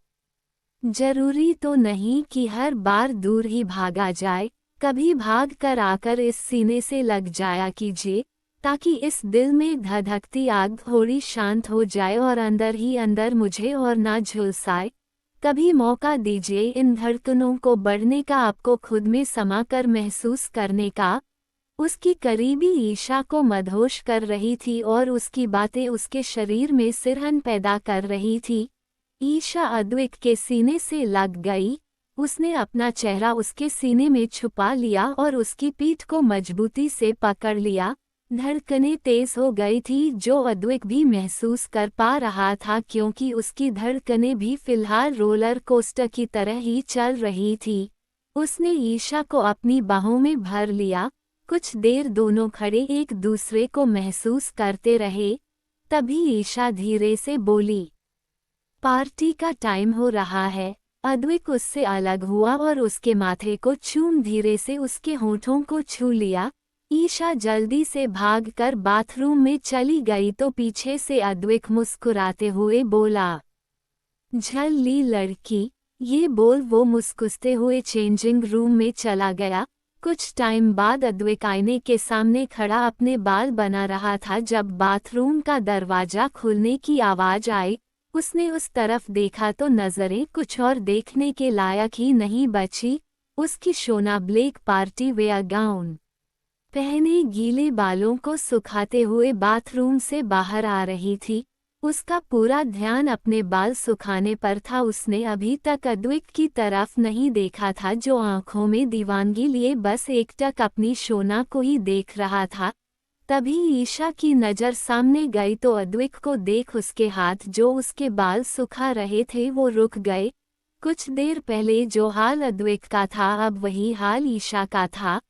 जरूरी तो नहीं कि हर बार दूर ही भागा जाए, कभी भाग कर आकर इस सीने से लग जाया कीजिए, ताकि इस दिल में धधकती आग थोड़ी शांत हो जाए और अंदर ही अंदर मुझे और ना झुलसाए। कभी मौका दीजिए इन धड़कनों को बढ़ने का, आपको खुद में समाकर महसूस करने का। उसकी करीबी ईशा को मदहोश कर रही थी और उसकी बातें उसके शरीर में सिरहन पैदा कर रही थी। ईशा अद्विक के सीने से लग गई। उसने अपना चेहरा उसके सीने में छुपा लिया और उसकी पीठ को मजबूती से पकड़ लिया। धड़कनें तेज हो गई थी, जो अद्विक भी महसूस कर पा रहा था, क्योंकि उसकी धड़कनें भी फिलहाल रोलर कोस्टर की तरह ही चल रही थी। उसने ईशा को अपनी बाहों में भर लिया। कुछ देर दोनों खड़े एक दूसरे को महसूस करते रहे। तभी ईशा धीरे से बोली, पार्टी का टाइम हो रहा है। अद्विक उससे अलग हुआ और उसके माथे को चूम धीरे से उसके होठों को छू लिया। ईशा जल्दी से भागकर बाथरूम में चली गई तो पीछे से अद्विक मुस्कुराते हुए बोला, झल्ली लड़की। ये बोल वो मुस्कुराते हुए चेंजिंग रूम में चला गया। कुछ टाइम बाद अद्विक आईने के सामने खड़ा अपने बाल बना रहा था जब बाथरूम का दरवाजा खुलने की आवाज आई। उसने उस तरफ देखा तो नजरें कुछ और देखने के लायक ही नहीं बची। उसकी Shona black party wear gown पहने गीले बालों को सुखाते हुए बाथरूम से बाहर आ रही थी। उसका पूरा ध्यान अपने बाल सुखाने पर था। उसने अभी तक अद्विक की तरफ नहीं देखा था, जो आंखों में दीवानगी लिए बस एकटक अपनी शोना को ही देख रहा था। तभी ईशा की नज़र सामने गई तो अद्विक को देख उसके हाथ जो उसके बाल सुखा रहे थे वो रुक गए। कुछ देर पहले जो हाल अद्विक का था अब वही हाल ईशा का था।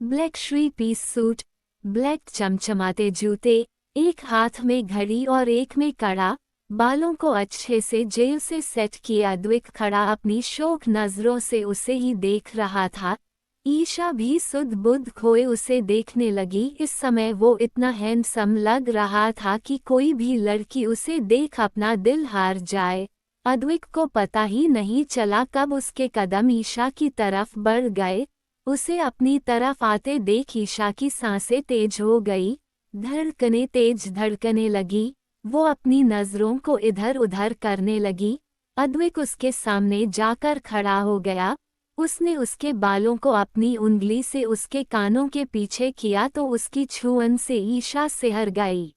Black three piece suit, black चमचमाते जूते, एक हाथ में घड़ी और एक में कड़ा, बालों को अच्छे से जेल से सेट किए अद्विक खड़ा अपनी शौक नजरों से उसे ही देख रहा था। ईशा भी सुध बुध खोए उसे देखने लगी। इस समय वो इतना हैंडसम लग रहा था कि कोई भी लड़की उसे देख अपना दिल हार जाए। अद्विक को पता ही नहीं चला कब उसके कदम ईशा की तरफ बढ़ गए। उसे अपनी तरफ आते देख ईशा की सांसें तेज हो गई, धड़कनें तेज धड़कने लगी। वो अपनी नजरों को इधर उधर करने लगी। अद्विक उसके सामने जाकर खड़ा हो गया। उसने उसके बालों को अपनी उंगली से उसके कानों के पीछे किया तो उसकी छुअन से ईशा सिहर गई।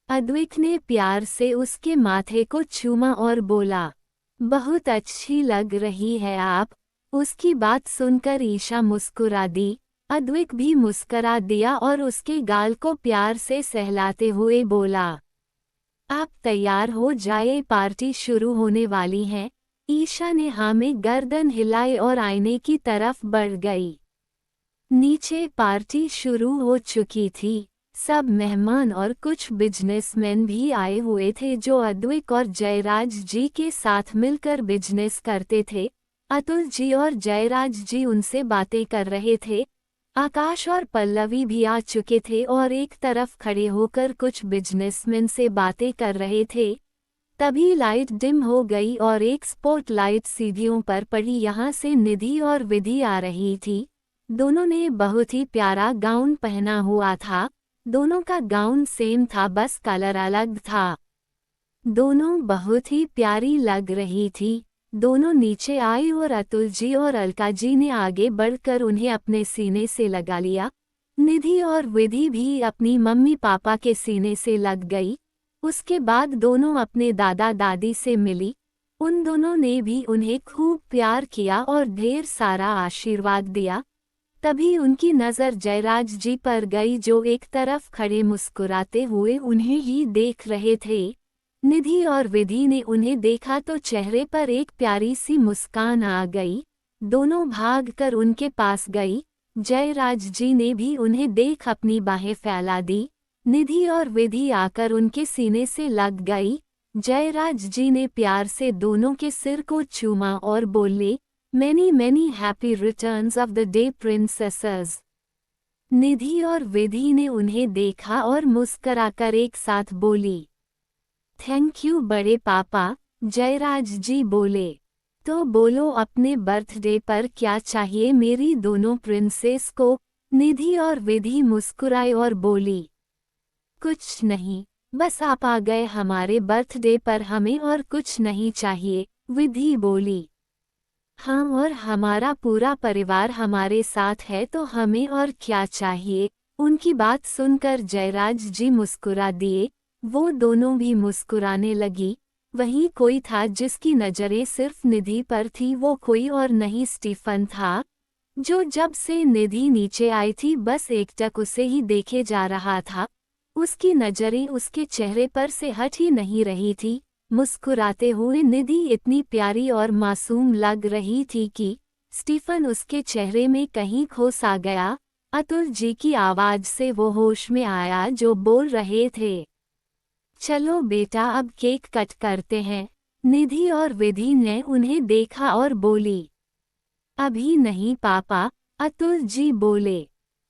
अद्विक ने प्यार से उसके माथे को चूमा और बोला, बहुत अच्छी लग रही है आप। उसकी बात सुनकर ईशा मुस्कुरा दी। अद्विक भी मुस्कुरा दिया और उसके गाल को प्यार से सहलाते हुए बोला, आप तैयार हो जाए, पार्टी शुरू होने वाली है। ईशा ने हाँ में गर्दन हिलाई और आईने की तरफ बढ़ गई। नीचे पार्टी शुरू हो चुकी थी। सब मेहमान और कुछ बिजनेसमैन भी आए हुए थे जो अद्विक और जयराज जी के साथ मिलकर बिजनेस करते थे। अतुल जी और जयराज जी उनसे बातें कर रहे थे। आकाश और पल्लवी भी आ चुके थे और एक तरफ खड़े होकर कुछ बिजनेसमैन से बातें कर रहे थे। तभी लाइट डिम हो गई और एक स्पॉटलाइट सीढ़ियों पर पड़ी। यहाँ से निधि और विधि आ रही थी। दोनों ने बहुत ही प्यारा गाउन पहना हुआ था। दोनों का गाउन सेम था, बस कलर अलग था। दोनों बहुत ही प्यारी लग रही थी। दोनों नीचे आई और अतुल जी और अलका जी ने आगे बढ़कर उन्हें अपने सीने से लगा लिया। निधि और विधि भी अपनी मम्मी पापा के सीने से लग गई। उसके बाद दोनों अपने दादा दादी से मिली। उन दोनों ने भी उन्हें खूब प्यार किया और ढेर सारा आशीर्वाद दिया। तभी उनकी नज़र जयराज जी पर गई जो एक तरफ खड़े मुस्कुराते हुए उन्हें ही देख रहे थे। निधि और विधि ने उन्हें देखा तो चेहरे पर एक प्यारी सी मुस्कान आ गई। दोनों भागकर उनके पास गई। जयराज जी ने भी उन्हें देख अपनी बाहें फैला दी। निधि और विधि आकर उनके सीने से लग गई। जयराज जी ने प्यार से दोनों के सिर को चूमा और बोले, many many happy returns of the day princesses. Nidhi और विधि ने उन्हें देखा और मुस्कराकर एक साथ बोली, थैंक यू बड़े पापा। जयराज जी बोले, तो बोलो अपने बर्थडे पर क्या चाहिए मेरी दोनों प्रिंसेस को। निधि और विधि मुस्कुराए और बोली, कुछ नहीं, बस आप आ गए हमारे बर्थडे पर, हमें और कुछ नहीं चाहिए। विधि बोली, हाँ, और हमारा पूरा परिवार हमारे साथ है तो हमें और क्या चाहिए। उनकी बात सुनकर जयराज जी मुस्कुरा दिए। वो दोनों भी मुस्कुराने लगी। वहीं कोई था जिसकी नज़रें सिर्फ निधि पर थी। वो कोई और नहीं स्टीफन था, जो जब से निधि नीचे आई थी बस एकटक उसे ही देखे जा रहा था। उसकी नज़रें उसके चेहरे पर से हट ही नहीं रही थी। मुस्कुराते हुए निधि इतनी प्यारी और मासूम लग रही थी कि स्टीफन उसके चेहरे में कहीं खो सा गया। अतुल जी की आवाज़ से वो होश में आया जो बोल रहे थे, चलो बेटा अब केक कट करते हैं। निधि और विधि ने उन्हें देखा और बोली, अभी नहीं पापा। अतुल जी बोले,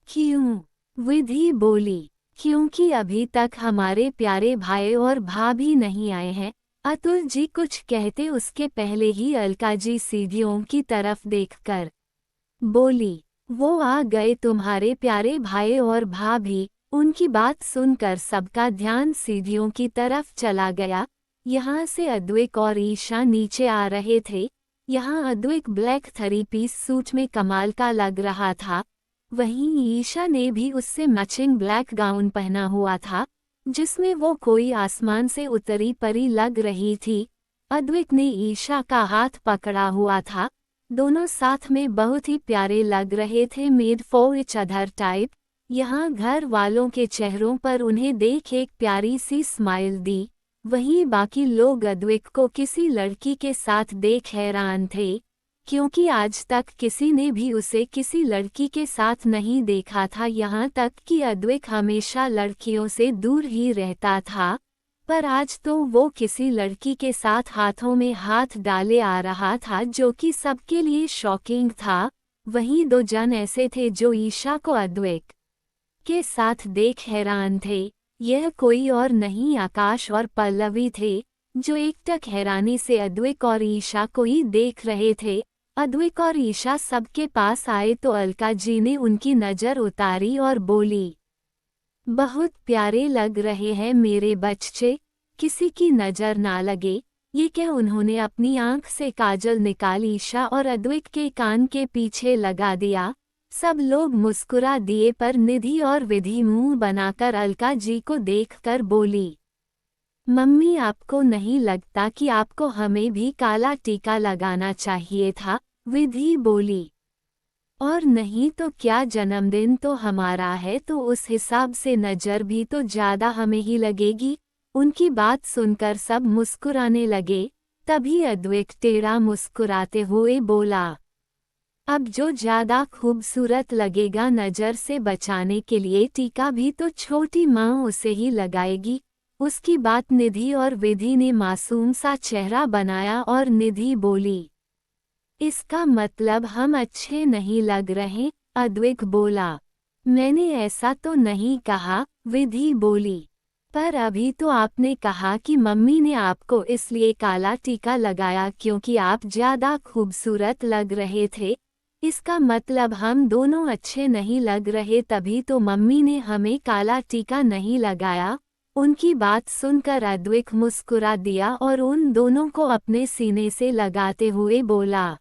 क्यों? विधि बोली, क्योंकि अभी तक हमारे प्यारे भाई और भाभी नहीं आए हैं। अतुल जी कुछ कहते उसके पहले ही अलका जी सीढ़ियों की तरफ देखकर बोली, वो आ गए तुम्हारे प्यारे भाई और भाभी। उनकी बात सुनकर सबका ध्यान सीढ़ियों की तरफ चला गया। यहाँ से अद्विक और ईशा नीचे आ रहे थे। यहाँ Advik black three piece suit में कमाल का लग रहा था। वहीं ईशा ने भी उससे मैचिंग ब्लैक गाउन पहना हुआ था, जिसमें वो कोई आसमान से उतरी परी लग रही थी। अद्विक ने ईशा का हाथ पकड़ा हुआ था। दोनों साथ में बहुत ही प्यारे लग रहे थे, made for each other type. यहाँ घर वालों के चेहरों पर उन्हें देख एक प्यारी सी स्माइल दी। वहीं बाकी लोग अद्विक को किसी लड़की के साथ देख हैरान थे, क्योंकि आज तक किसी ने भी उसे किसी लड़की के साथ नहीं देखा था। यहाँ तक कि अद्विक हमेशा लड़कियों से दूर ही रहता था, पर आज तो वो किसी लड़की के साथ हाथों में हाथ डाले आ रहा था, जो कि सबके लिए शॉकिंग था। वहीं दो जन ऐसे थे जो ईशा को अद्विक के साथ देख हैरान थे। यह कोई और नहीं आकाश और पल्लवी थे, जो एकटक हैरानी से अद्विक और ईशा को ही देख रहे थे। अद्विक और ईशा सबके पास आए तो अलका जी ने उनकी नज़र उतारी और बोली, बहुत प्यारे लग रहे हैं मेरे बच्चे, किसी की नज़र ना लगे। ये क्या उन्होंने अपनी आंख से काजल निकाल ईशा और अद्विक के कान के पीछे लगा दिया। सब लोग मुस्कुरा दिए, पर निधि और विधि मुंह बनाकर अलका जी को देखकर बोली, मम्मी आपको नहीं लगता कि आपको हमें भी काला टीका लगाना चाहिए था? विधि बोली, और नहीं तो क्या, जन्मदिन तो हमारा है तो उस हिसाब से नज़र भी तो ज़्यादा हमें ही लगेगी। उनकी बात सुनकर सब मुस्कुराने लगे। तभी अद्विक टेढ़ा मुस्कुराते हुए बोला, अब जो ज़्यादा खूबसूरत लगेगा नज़र से बचाने के लिए टीका भी तो छोटी माँ उसे ही लगाएगी। उसकी बात निधि और विधि ने मासूम सा चेहरा बनाया और निधि बोली, इसका मतलब हम अच्छे नहीं लग रहे? अद्विक बोला, मैंने ऐसा तो नहीं कहा। विधि बोली, पर अभी तो आपने कहा कि मम्मी ने आपको इसलिए काला टीका लगाया क्योंकि आप ज़्यादा खूबसूरत लग रहे थे। इसका मतलब हम दोनों अच्छे नहीं लग रहे, तभी तो मम्मी ने हमें काला टीका नहीं लगाया। उनकी बात सुनकर अद्विक मुस्कुरा दिया और उन दोनों को अपने सीने से लगाते हुए बोला,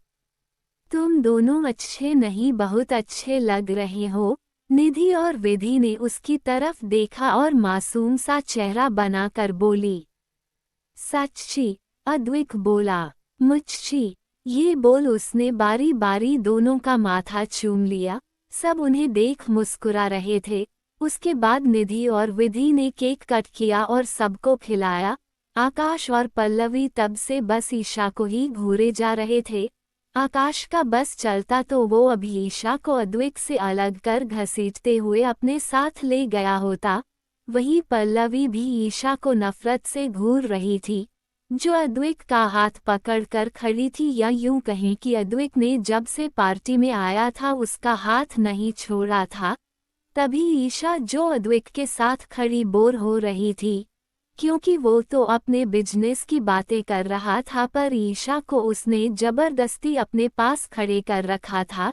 तुम दोनों अच्छे नहीं, बहुत अच्छे लग रहे हो। निधि और विधि ने उसकी तरफ देखा और मासूम सा चेहरा बनाकर बोली, सच्ची? अद्विक बोला, मुझची? ये बोल उसने बारी बारी दोनों का माथा चूम लिया। सब उन्हें देख मुस्कुरा रहे थे। उसके बाद निधि और विधि ने केक कट किया और सबको खिलाया। आकाश और पल्लवी तब से बस ईशा को ही घूरे जा रहे थे। आकाश का बस चलता तो वो अभी ईशा को अद्विक से अलग कर घसीटते हुए अपने साथ ले गया होता। वहीं पल्लवी भी ईशा को नफरत से घूर रही थी, जो अद्विक का हाथ पकड़कर खड़ी थी, या यूं कहें कि अद्विक ने जब से पार्टी में आया था उसका हाथ नहीं छोड़ा था। तभी ईशा, जो अद्विक के साथ खड़ी, बोर हो रही थी, क्योंकि वो तो अपने बिजनेस की बातें कर रहा था, पर ईशा को उसने जबरदस्ती अपने पास खड़े कर रखा था।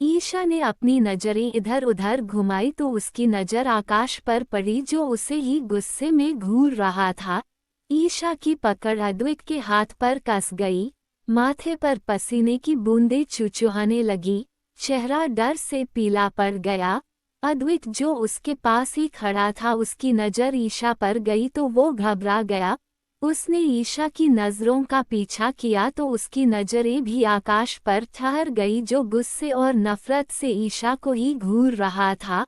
ईशा ने अपनी नज़रें इधर उधर घुमाई तो उसकी नज़र आकाश पर पड़ी, जो उसे ही गुस्से में घूर रहा था। ईशा की पकड़ अद्विक के हाथ पर कस गई। माथे पर पसीने की बूंदें चुचुहाने लगी। चेहरा डर से पीला पड़ गया। अद्विक, जो उसके पास ही खड़ा था, उसकी नज़र ईशा पर गई तो वो घबरा गया। उसने ईशा की नज़रों का पीछा किया तो उसकी नज़रें भी आकाश पर ठहर गई, जो गुस्से और नफरत से ईशा को ही घूर रहा था।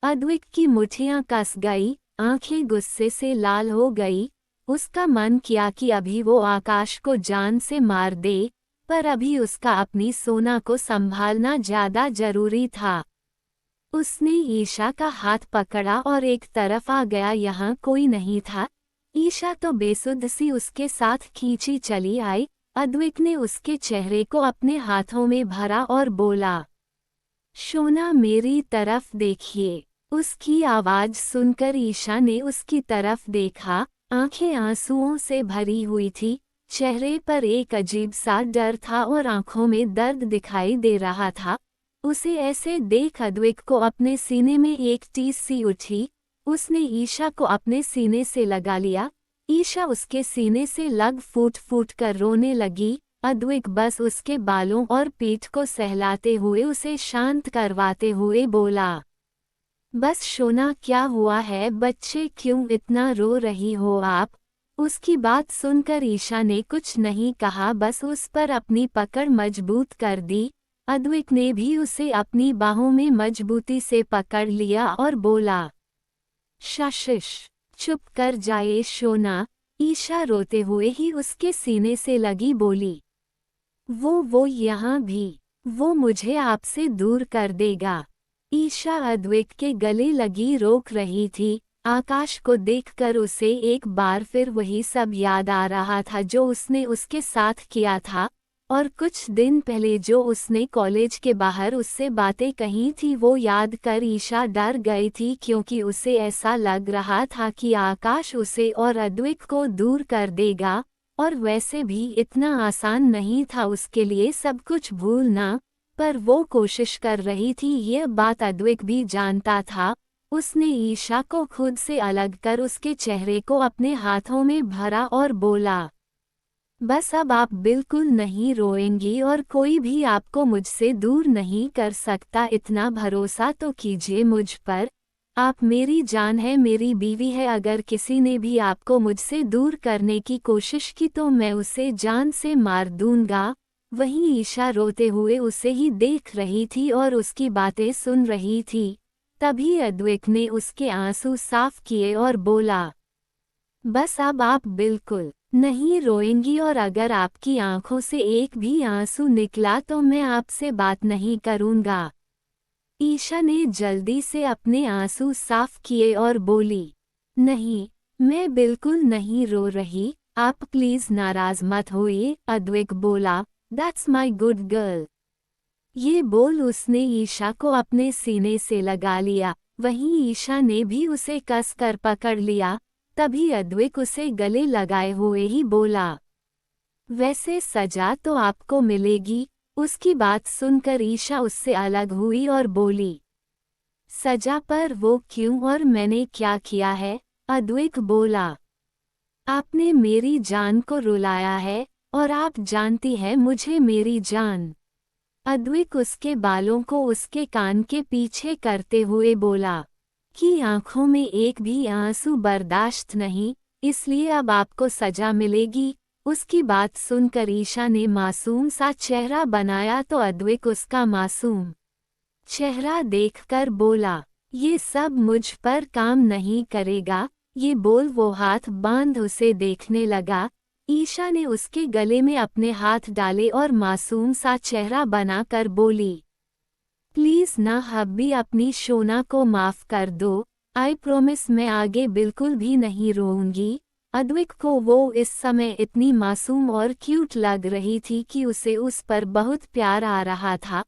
अद्विक की मुट्ठियां कस गई, आंखें गुस्से से लाल हो गई। उसका मन किया कि अभी वो आकाश को जान से मार दे, पर अभी उसका अपनी सोना को संभालना ज़्यादा जरूरी था। उसने ईशा का हाथ पकड़ा और एक तरफ आ गया। यहाँ कोई नहीं था। ईशा तो बेसुध सी उसके साथ खींची चली आई। अद्विक ने उसके चेहरे को अपने हाथों में भरा और बोला, शोना मेरी तरफ देखिए। उसकी आवाज़ सुनकर ईशा ने उसकी तरफ देखा। आंखें आंसुओं से भरी हुई थी। चेहरे पर एक अजीब सा डर था और आंखों में दर्द दिखाई दे रहा था। उसे ऐसे देख अद्विक को अपने सीने में एक टीस सी उठी। उसने ईशा को अपने सीने से लगा लिया। ईशा उसके सीने से लग फूट फूट कर रोने लगी। अद्विक बस उसके बालों और पीठ को सहलाते हुए उसे शांत करवाते हुए बोला, बस शोना, क्या हुआ है बच्चे, क्यों इतना रो रही हो आप? उसकी बात सुनकर ईशा ने कुछ नहीं कहा, बस उस पर अपनी पकड़ मजबूत कर दी। अद्विक ने भी उसे अपनी बाहों में मजबूती से पकड़ लिया और बोला, शाशिश, चुप कर जाए शोना। ईशा रोते हुए ही उसके सीने से लगी बोली, वो यहाँ भी, वो मुझे आपसे दूर कर देगा। ईशा अद्विक के गले लगी रोक रही थी। आकाश को देखकर उसे एक बार फिर वही सब याद आ रहा था जो उसने उसके साथ किया था, और कुछ दिन पहले जो उसने कॉलेज के बाहर उससे बातें कही थी वो याद कर ईशा डर गई थी, क्योंकि उसे ऐसा लग रहा था कि आकाश उसे और अद्विक को दूर कर देगा, और वैसे भी इतना आसान नहीं था उसके लिए सब कुछ भूलना, पर वो कोशिश कर रही थी। यह बात अद्विक भी जानता था। उसने ईशा को खुद से अलग कर उसके चेहरे को अपने हाथों में भरा और बोला, बस अब आप बिल्कुल नहीं रोएंगी और कोई भी आपको मुझसे दूर नहीं कर सकता। इतना भरोसा तो कीजिए मुझ पर। आप मेरी जान है, मेरी बीवी है। अगर किसी ने भी आपको मुझसे दूर करने की कोशिश की तो मैं उसे जान से मार दूंगा। वहीं ईशा रोते हुए उसे ही देख रही थी और उसकी बातें सुन रही थी। तभी अद्विक ने उसके आंसू साफ किए और बोला, बस अब आप बिल्कुल नहीं रोएंगी, और अगर आपकी आंखों से एक भी आंसू निकला तो मैं आपसे बात नहीं करूंगा। ईशा ने जल्दी से अपने आंसू साफ किए और बोली, नहीं, मैं बिल्कुल नहीं रो रही, आप प्लीज नाराज मत होइए। अद्विक बोला, दैट्स माई गुड गर्ल। ये बोल उसने ईशा को अपने सीने से लगा लिया। वहीं ईशा ने भी उसे कस कर पकड़ लिया। तभी अद्विक उसे गले लगाए हुए ही बोला, वैसे सजा तो आपको मिलेगी। उसकी बात सुनकर ईशा उससे अलग हुई और बोली, सजा पर वो क्यों, और मैंने क्या किया है? अद्विक बोला, आपने मेरी जान को रुलाया है, और आप जानती है मुझे मेरी जान। अद्विक उसके बालों को उसके कान के पीछे करते हुए बोला कि आंखों में एक भी आंसू बर्दाश्त नहीं, इसलिए अब आपको सजा मिलेगी। उसकी बात सुनकर ईशा ने मासूम सा चेहरा बनाया तो अद्विक उसका मासूम चेहरा देखकर बोला, ये सब मुझ पर काम नहीं करेगा। ये बोल वो हाथ बांध उसे देखने लगा। ईशा ने उसके गले में अपने हाथ डाले और मासूम सा चेहरा बनाकर बोली, प्लीज ना हब्बी, अपनी शोना को माफ कर दो। आई प्रॉमिस मैं आगे बिल्कुल भी नहीं रोऊंगी। अद्विक को वो इस समय इतनी मासूम और क्यूट लग रही थी कि उसे उस पर बहुत प्यार आ रहा था।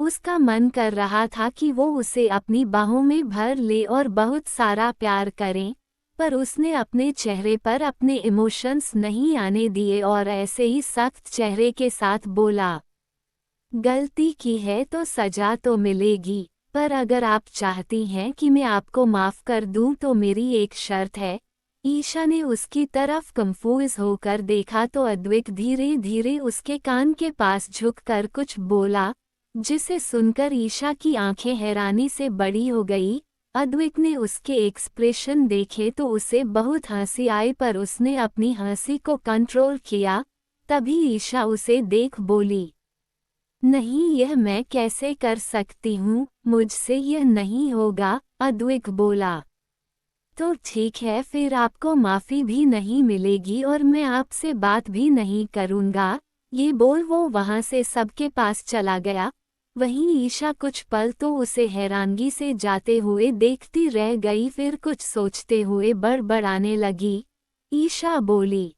उसका मन कर रहा था कि वो उसे अपनी बाहों में भर ले और बहुत सारा प्यार करें, पर उसने अपने चेहरे पर अपने इमोशंस नहीं आने दिए और ऐसे ही सख्त चेहरे के साथ बोला, गलती की है तो सजा तो मिलेगी, पर अगर आप चाहती हैं कि मैं आपको माफ कर दूं तो मेरी एक शर्त है। ईशा ने उसकी तरफ कंफ्यूज होकर देखा तो अद्विक धीरे धीरे उसके कान के पास झुककर कुछ बोला, जिसे सुनकर ईशा की आंखें हैरानी से बड़ी हो गई। अद्विक ने उसके एक्सप्रेशन देखे तो उसे बहुत हंसी आई, पर उसने अपनी हंसी को कंट्रोल किया। तभी ईशा उसे देख बोली, नहीं, यह मैं कैसे कर सकती हूँ, मुझसे यह नहीं होगा। अद्विक बोला, तो ठीक है, फिर आपको माफ़ी भी नहीं मिलेगी और मैं आपसे बात भी नहीं करूँगा। ये बोल वो वहाँ से सबके पास चला गया। वहीं ईशा कुछ पल तो उसे हैरानगी से जाते हुए देखती रह गई, फिर कुछ सोचते हुए बड़बड़ाने लगी। ईशा बोली,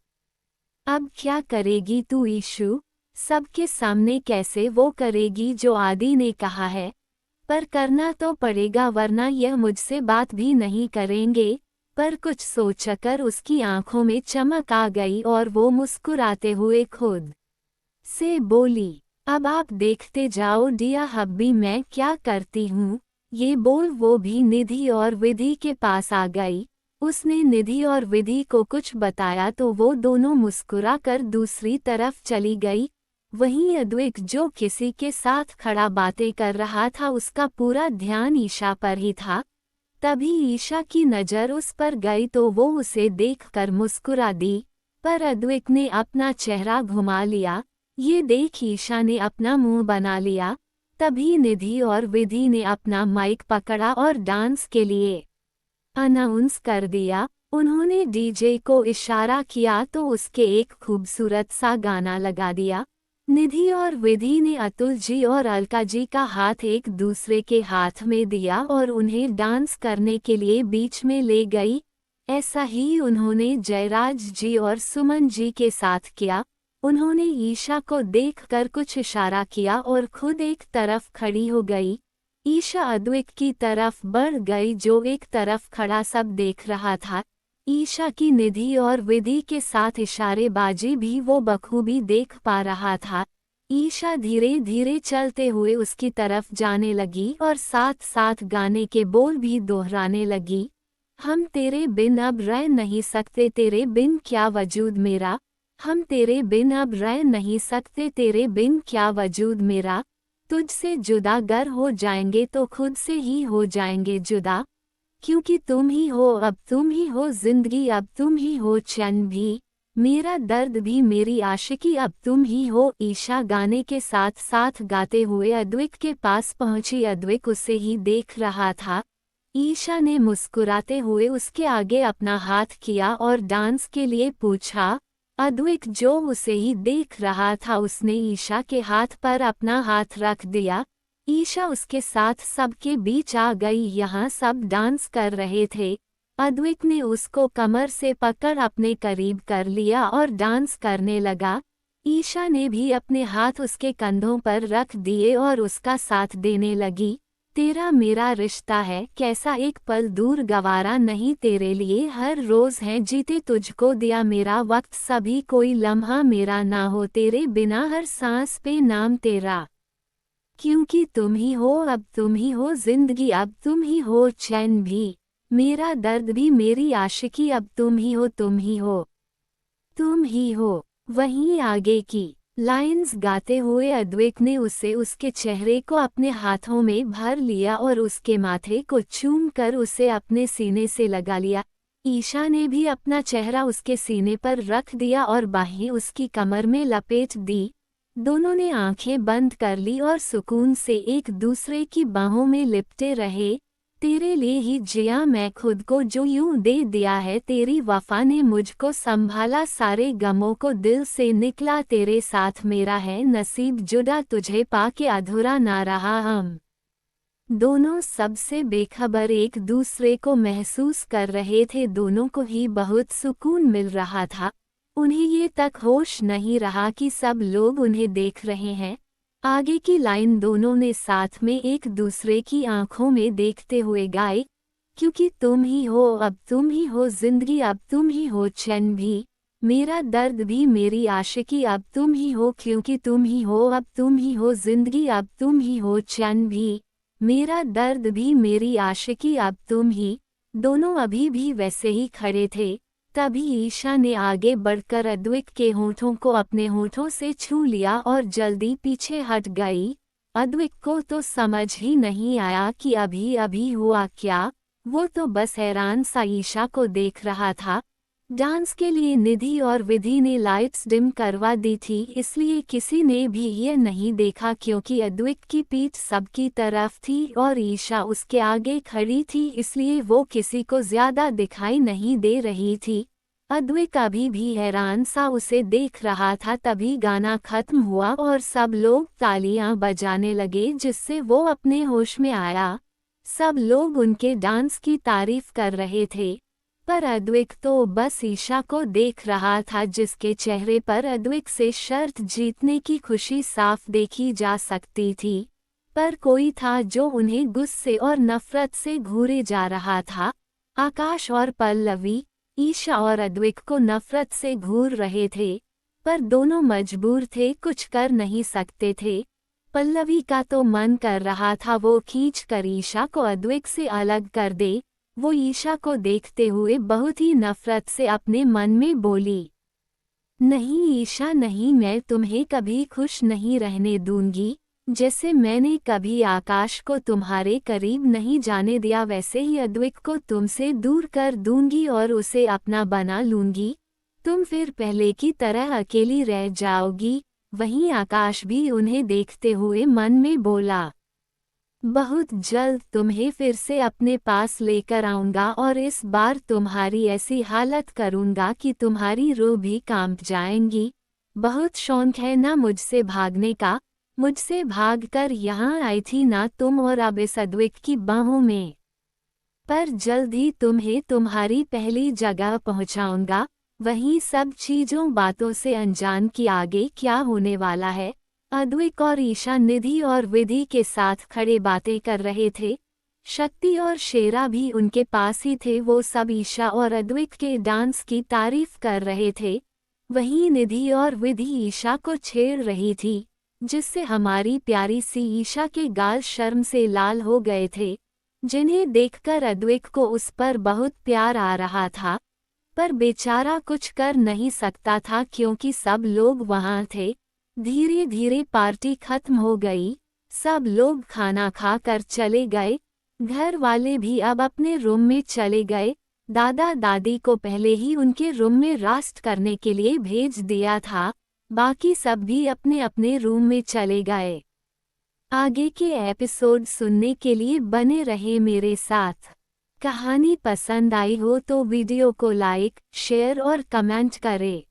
अब क्या करेगी तू ईशु? सबके सामने कैसे वो करेगी जो आदि ने कहा है? पर करना तो पड़ेगा, वरना यह मुझसे बात भी नहीं करेंगे। पर कुछ सोचकर उसकी आंखों में चमक आ गई और वो मुस्कुराते हुए खुद से बोली, अब आप देखते जाओ डिया हब्बी मैं क्या करती हूँ। ये बोल वो भी निधि और विधि के पास आ गई। उसने निधि और विधि को कुछ बताया तो वो दोनों मुस्कुरा कर दूसरी तरफ चली गई। वहीं अद्विक जो किसी के साथ खड़ा बातें कर रहा था उसका पूरा ध्यान ईशा पर ही था। तभी ईशा की नज़र उस पर गई तो वो उसे देखकर मुस्कुरा दी, पर अद्विक ने अपना चेहरा घुमा लिया। ये देख ईशा ने अपना मुंह बना लिया। तभी निधि और विधि ने अपना माइक पकड़ा और डांस के लिए अनाउंस कर दिया। उन्होंने डीजे को इशारा किया तो उसके एक खूबसूरत सा गाना लगा दिया। निधि और विधि ने अतुल जी और अलका जी का हाथ एक दूसरे के हाथ में दिया और उन्हें डांस करने के लिए बीच में ले गई। ऐसा ही उन्होंने जयराज जी और सुमन जी के साथ किया। उन्होंने ईशा को देखकर कुछ इशारा किया और खुद एक तरफ खड़ी हो गई। ईशा अद्वैत की तरफ बढ़ गई जो एक तरफ खड़ा सब देख रहा था। ईशा की निधि और विधि के साथ इशारेबाजी भी वो बखूबी देख पा रहा था। ईशा धीरे धीरे चलते हुए उसकी तरफ जाने लगी और साथ साथ गाने के बोल भी दोहराने लगी। हम तेरे बिन अब रह नहीं सकते, तेरे बिन क्या वजूद मेरा। हम तेरे बिन अब रह नहीं सकते, तेरे बिन क्या वजूद मेरा। तुझसे जुदा गर हो जाएंगे तो खुद से ही हो जाएंगे जुदा। क्योंकि तुम ही हो, अब तुम ही हो जिंदगी, अब तुम ही हो चैन भी। मेरा दर्द भी मेरी आशिकी, अब तुम ही हो। ईशा गाने के साथ साथ गाते हुए अद्वैत के पास पहुंची। अद्वैत उसे ही देख रहा था। ईशा ने मुस्कुराते हुए उसके आगे अपना हाथ किया और डांस के लिए पूछा। अद्वैत जो उसे ही देख रहा था उसने ईशा के हाथ पर अपना हाथ रख दिया। ईशा उसके साथ सबके बीच आ गई। यहाँ सब डांस कर रहे थे। अद्वैत ने उसको कमर से पकड़ अपने करीब कर लिया और डांस करने लगा। ईशा ने भी अपने हाथ उसके कंधों पर रख दिए और उसका साथ देने लगी। तेरा मेरा रिश्ता है, कैसा एक पल दूर गवारा नहीं, तेरे लिए हर रोज है जीते तुझको दिया मेरा वक्त, सभी कोई लम्हा मेरा ना हो, तेरे बिना हर सांस पे नाम तेरा। क्योंकि तुम ही हो, अब तुम ही हो जिंदगी, अब तुम ही हो चैन भी। मेरा दर्द भी मेरी आशिकी, अब तुम ही हो, तुम ही हो, तुम ही हो। वहीं आगे की लाइंस गाते हुए अद्वैत ने उसे उसके चेहरे को अपने हाथों में भर लिया और उसके माथे को चूम कर उसे अपने सीने से लगा लिया। ईशा ने भी अपना चेहरा उसके सीने पर रख दिया और बाहें उसकी कमर में लपेट दी। दोनों ने आंखें बंद कर ली और सुकून से एक दूसरे की बाहों में लिपटे रहे। तेरे लिए ही जिया मैं खुद को जो यूं दे दिया है, तेरी वफा ने मुझको संभाला, सारे गमों को दिल से निकला, तेरे साथ मेरा है नसीब जुदा, तुझे पाके अधूरा ना रहा। हम दोनों सबसे बेखबर एक दूसरे को महसूस कर रहे थे। दोनों को ही बहुत सुकून मिल रहा था। उन्हें ये तक होश नहीं रहा कि सब लोग उन्हें देख रहे हैं। आगे की लाइन दोनों ने साथ में एक दूसरे की आंखों में देखते हुए गाई। क्योंकि तुम ही हो, अब तुम ही हो जिंदगी, अब तुम ही हो चैन भी। मेरा दर्द भी मेरी आशिकी, अब तुम ही हो। क्योंकि तुम ही हो, अब तुम ही हो जिंदगी, अब तुम ही हो चैन भी। मेरा दर्द भी मेरी आशिकी, अब तुम ही। दोनों अभी भी वैसे ही खड़े थे। तभी ईशा ने आगे बढ़कर अद्वैत के होठों को अपने होठों से छू लिया और जल्दी पीछे हट गई। अद्वैत को तो समझ ही नहीं आया कि अभी अभी हुआ क्या। वो तो बस हैरान सा ईशा को देख रहा था। डांस के लिए निधि और विधि ने लाइट्स डिम करवा दी थी, इसलिए किसी ने भी ये नहीं देखा क्योंकि अद्वैत की पीठ सबकी तरफ थी और ईशा उसके आगे खड़ी थी, इसलिए वो किसी को ज्यादा दिखाई नहीं दे रही थी। अद्वैत अभी भी हैरान सा उसे देख रहा था। तभी गाना खत्म हुआ और सब लोग तालियां बजाने लगे जिससे वो अपने होश में आया। सब लोग उनके डांस की तारीफ कर रहे थे, पर अद्वैत तो बस ईशा को देख रहा था जिसके चेहरे पर अद्वैत से शर्त जीतने की खुशी साफ देखी जा सकती थी। पर कोई था जो उन्हें गुस्से और नफरत से घूरे जा रहा था। आकाश और पल्लवी ईशा और अद्वैत को नफरत से घूर रहे थे, पर दोनों मजबूर थे, कुछ कर नहीं सकते थे। पल्लवी का तो मन कर रहा था वो खींच कर ईशा को अद्वैत से अलग कर दे। वो ईशा को देखते हुए बहुत ही नफरत से अपने मन में बोली, नहीं ईशा नहीं, मैं तुम्हें कभी खुश नहीं रहने दूंगी। जैसे मैंने कभी आकाश को तुम्हारे करीब नहीं जाने दिया, वैसे ही अद्वैत को तुमसे दूर कर दूंगी और उसे अपना बना लूंगी। तुम फिर पहले की तरह अकेली रह जाओगी। वहीं आकाश भी उन्हें देखते हुए मन में बोला, बहुत जल्द तुम्हें फिर से अपने पास लेकर आऊंगा और इस बार तुम्हारी ऐसी हालत करूंगा कि तुम्हारी रूह भी कांप जाएंगी। बहुत शौक है ना मुझसे भागने का, मुझसे भागकर यहाँ आई थी ना तुम, और अब इस अद्विक की बाहों में। पर जल्द ही तुम्हें तुम्हारी पहली जगह पहुंचाऊंगा। वहीं सब चीजों बातों से अनजान कि आगे क्या होने वाला है, अद्विक और ईशा निधि और विधि के साथ खड़े बातें कर रहे थे। शक्ति और शेरा भी उनके पास ही थे। वो सब ईशा और अद्विक के डांस की तारीफ कर रहे थे। वहीं निधि और विधि ईशा को छेड़ रही थी, जिससे हमारी प्यारी सी ईशा के गाल शर्म से लाल हो गए थे, जिन्हें देखकर अद्विक को उस पर बहुत प्यार आ रहा था। पर बेचारा कुछ कर नहीं सकता था क्योंकि सब लोग वहां थे। धीरे धीरे पार्टी खत्म हो गई। सब लोग खाना खा कर चले गए। घर वाले भी अब अपने रूम में चले गए। दादा दादी को पहले ही उनके रूम में रेस्ट करने के लिए भेज दिया था। बाकी सब भी अपने अपने रूम में चले गए। आगे के एपिसोड सुनने के लिए बने रहे मेरे साथ। कहानी पसंद आई हो तो वीडियो को लाइक, शेयर और कमेंट करें।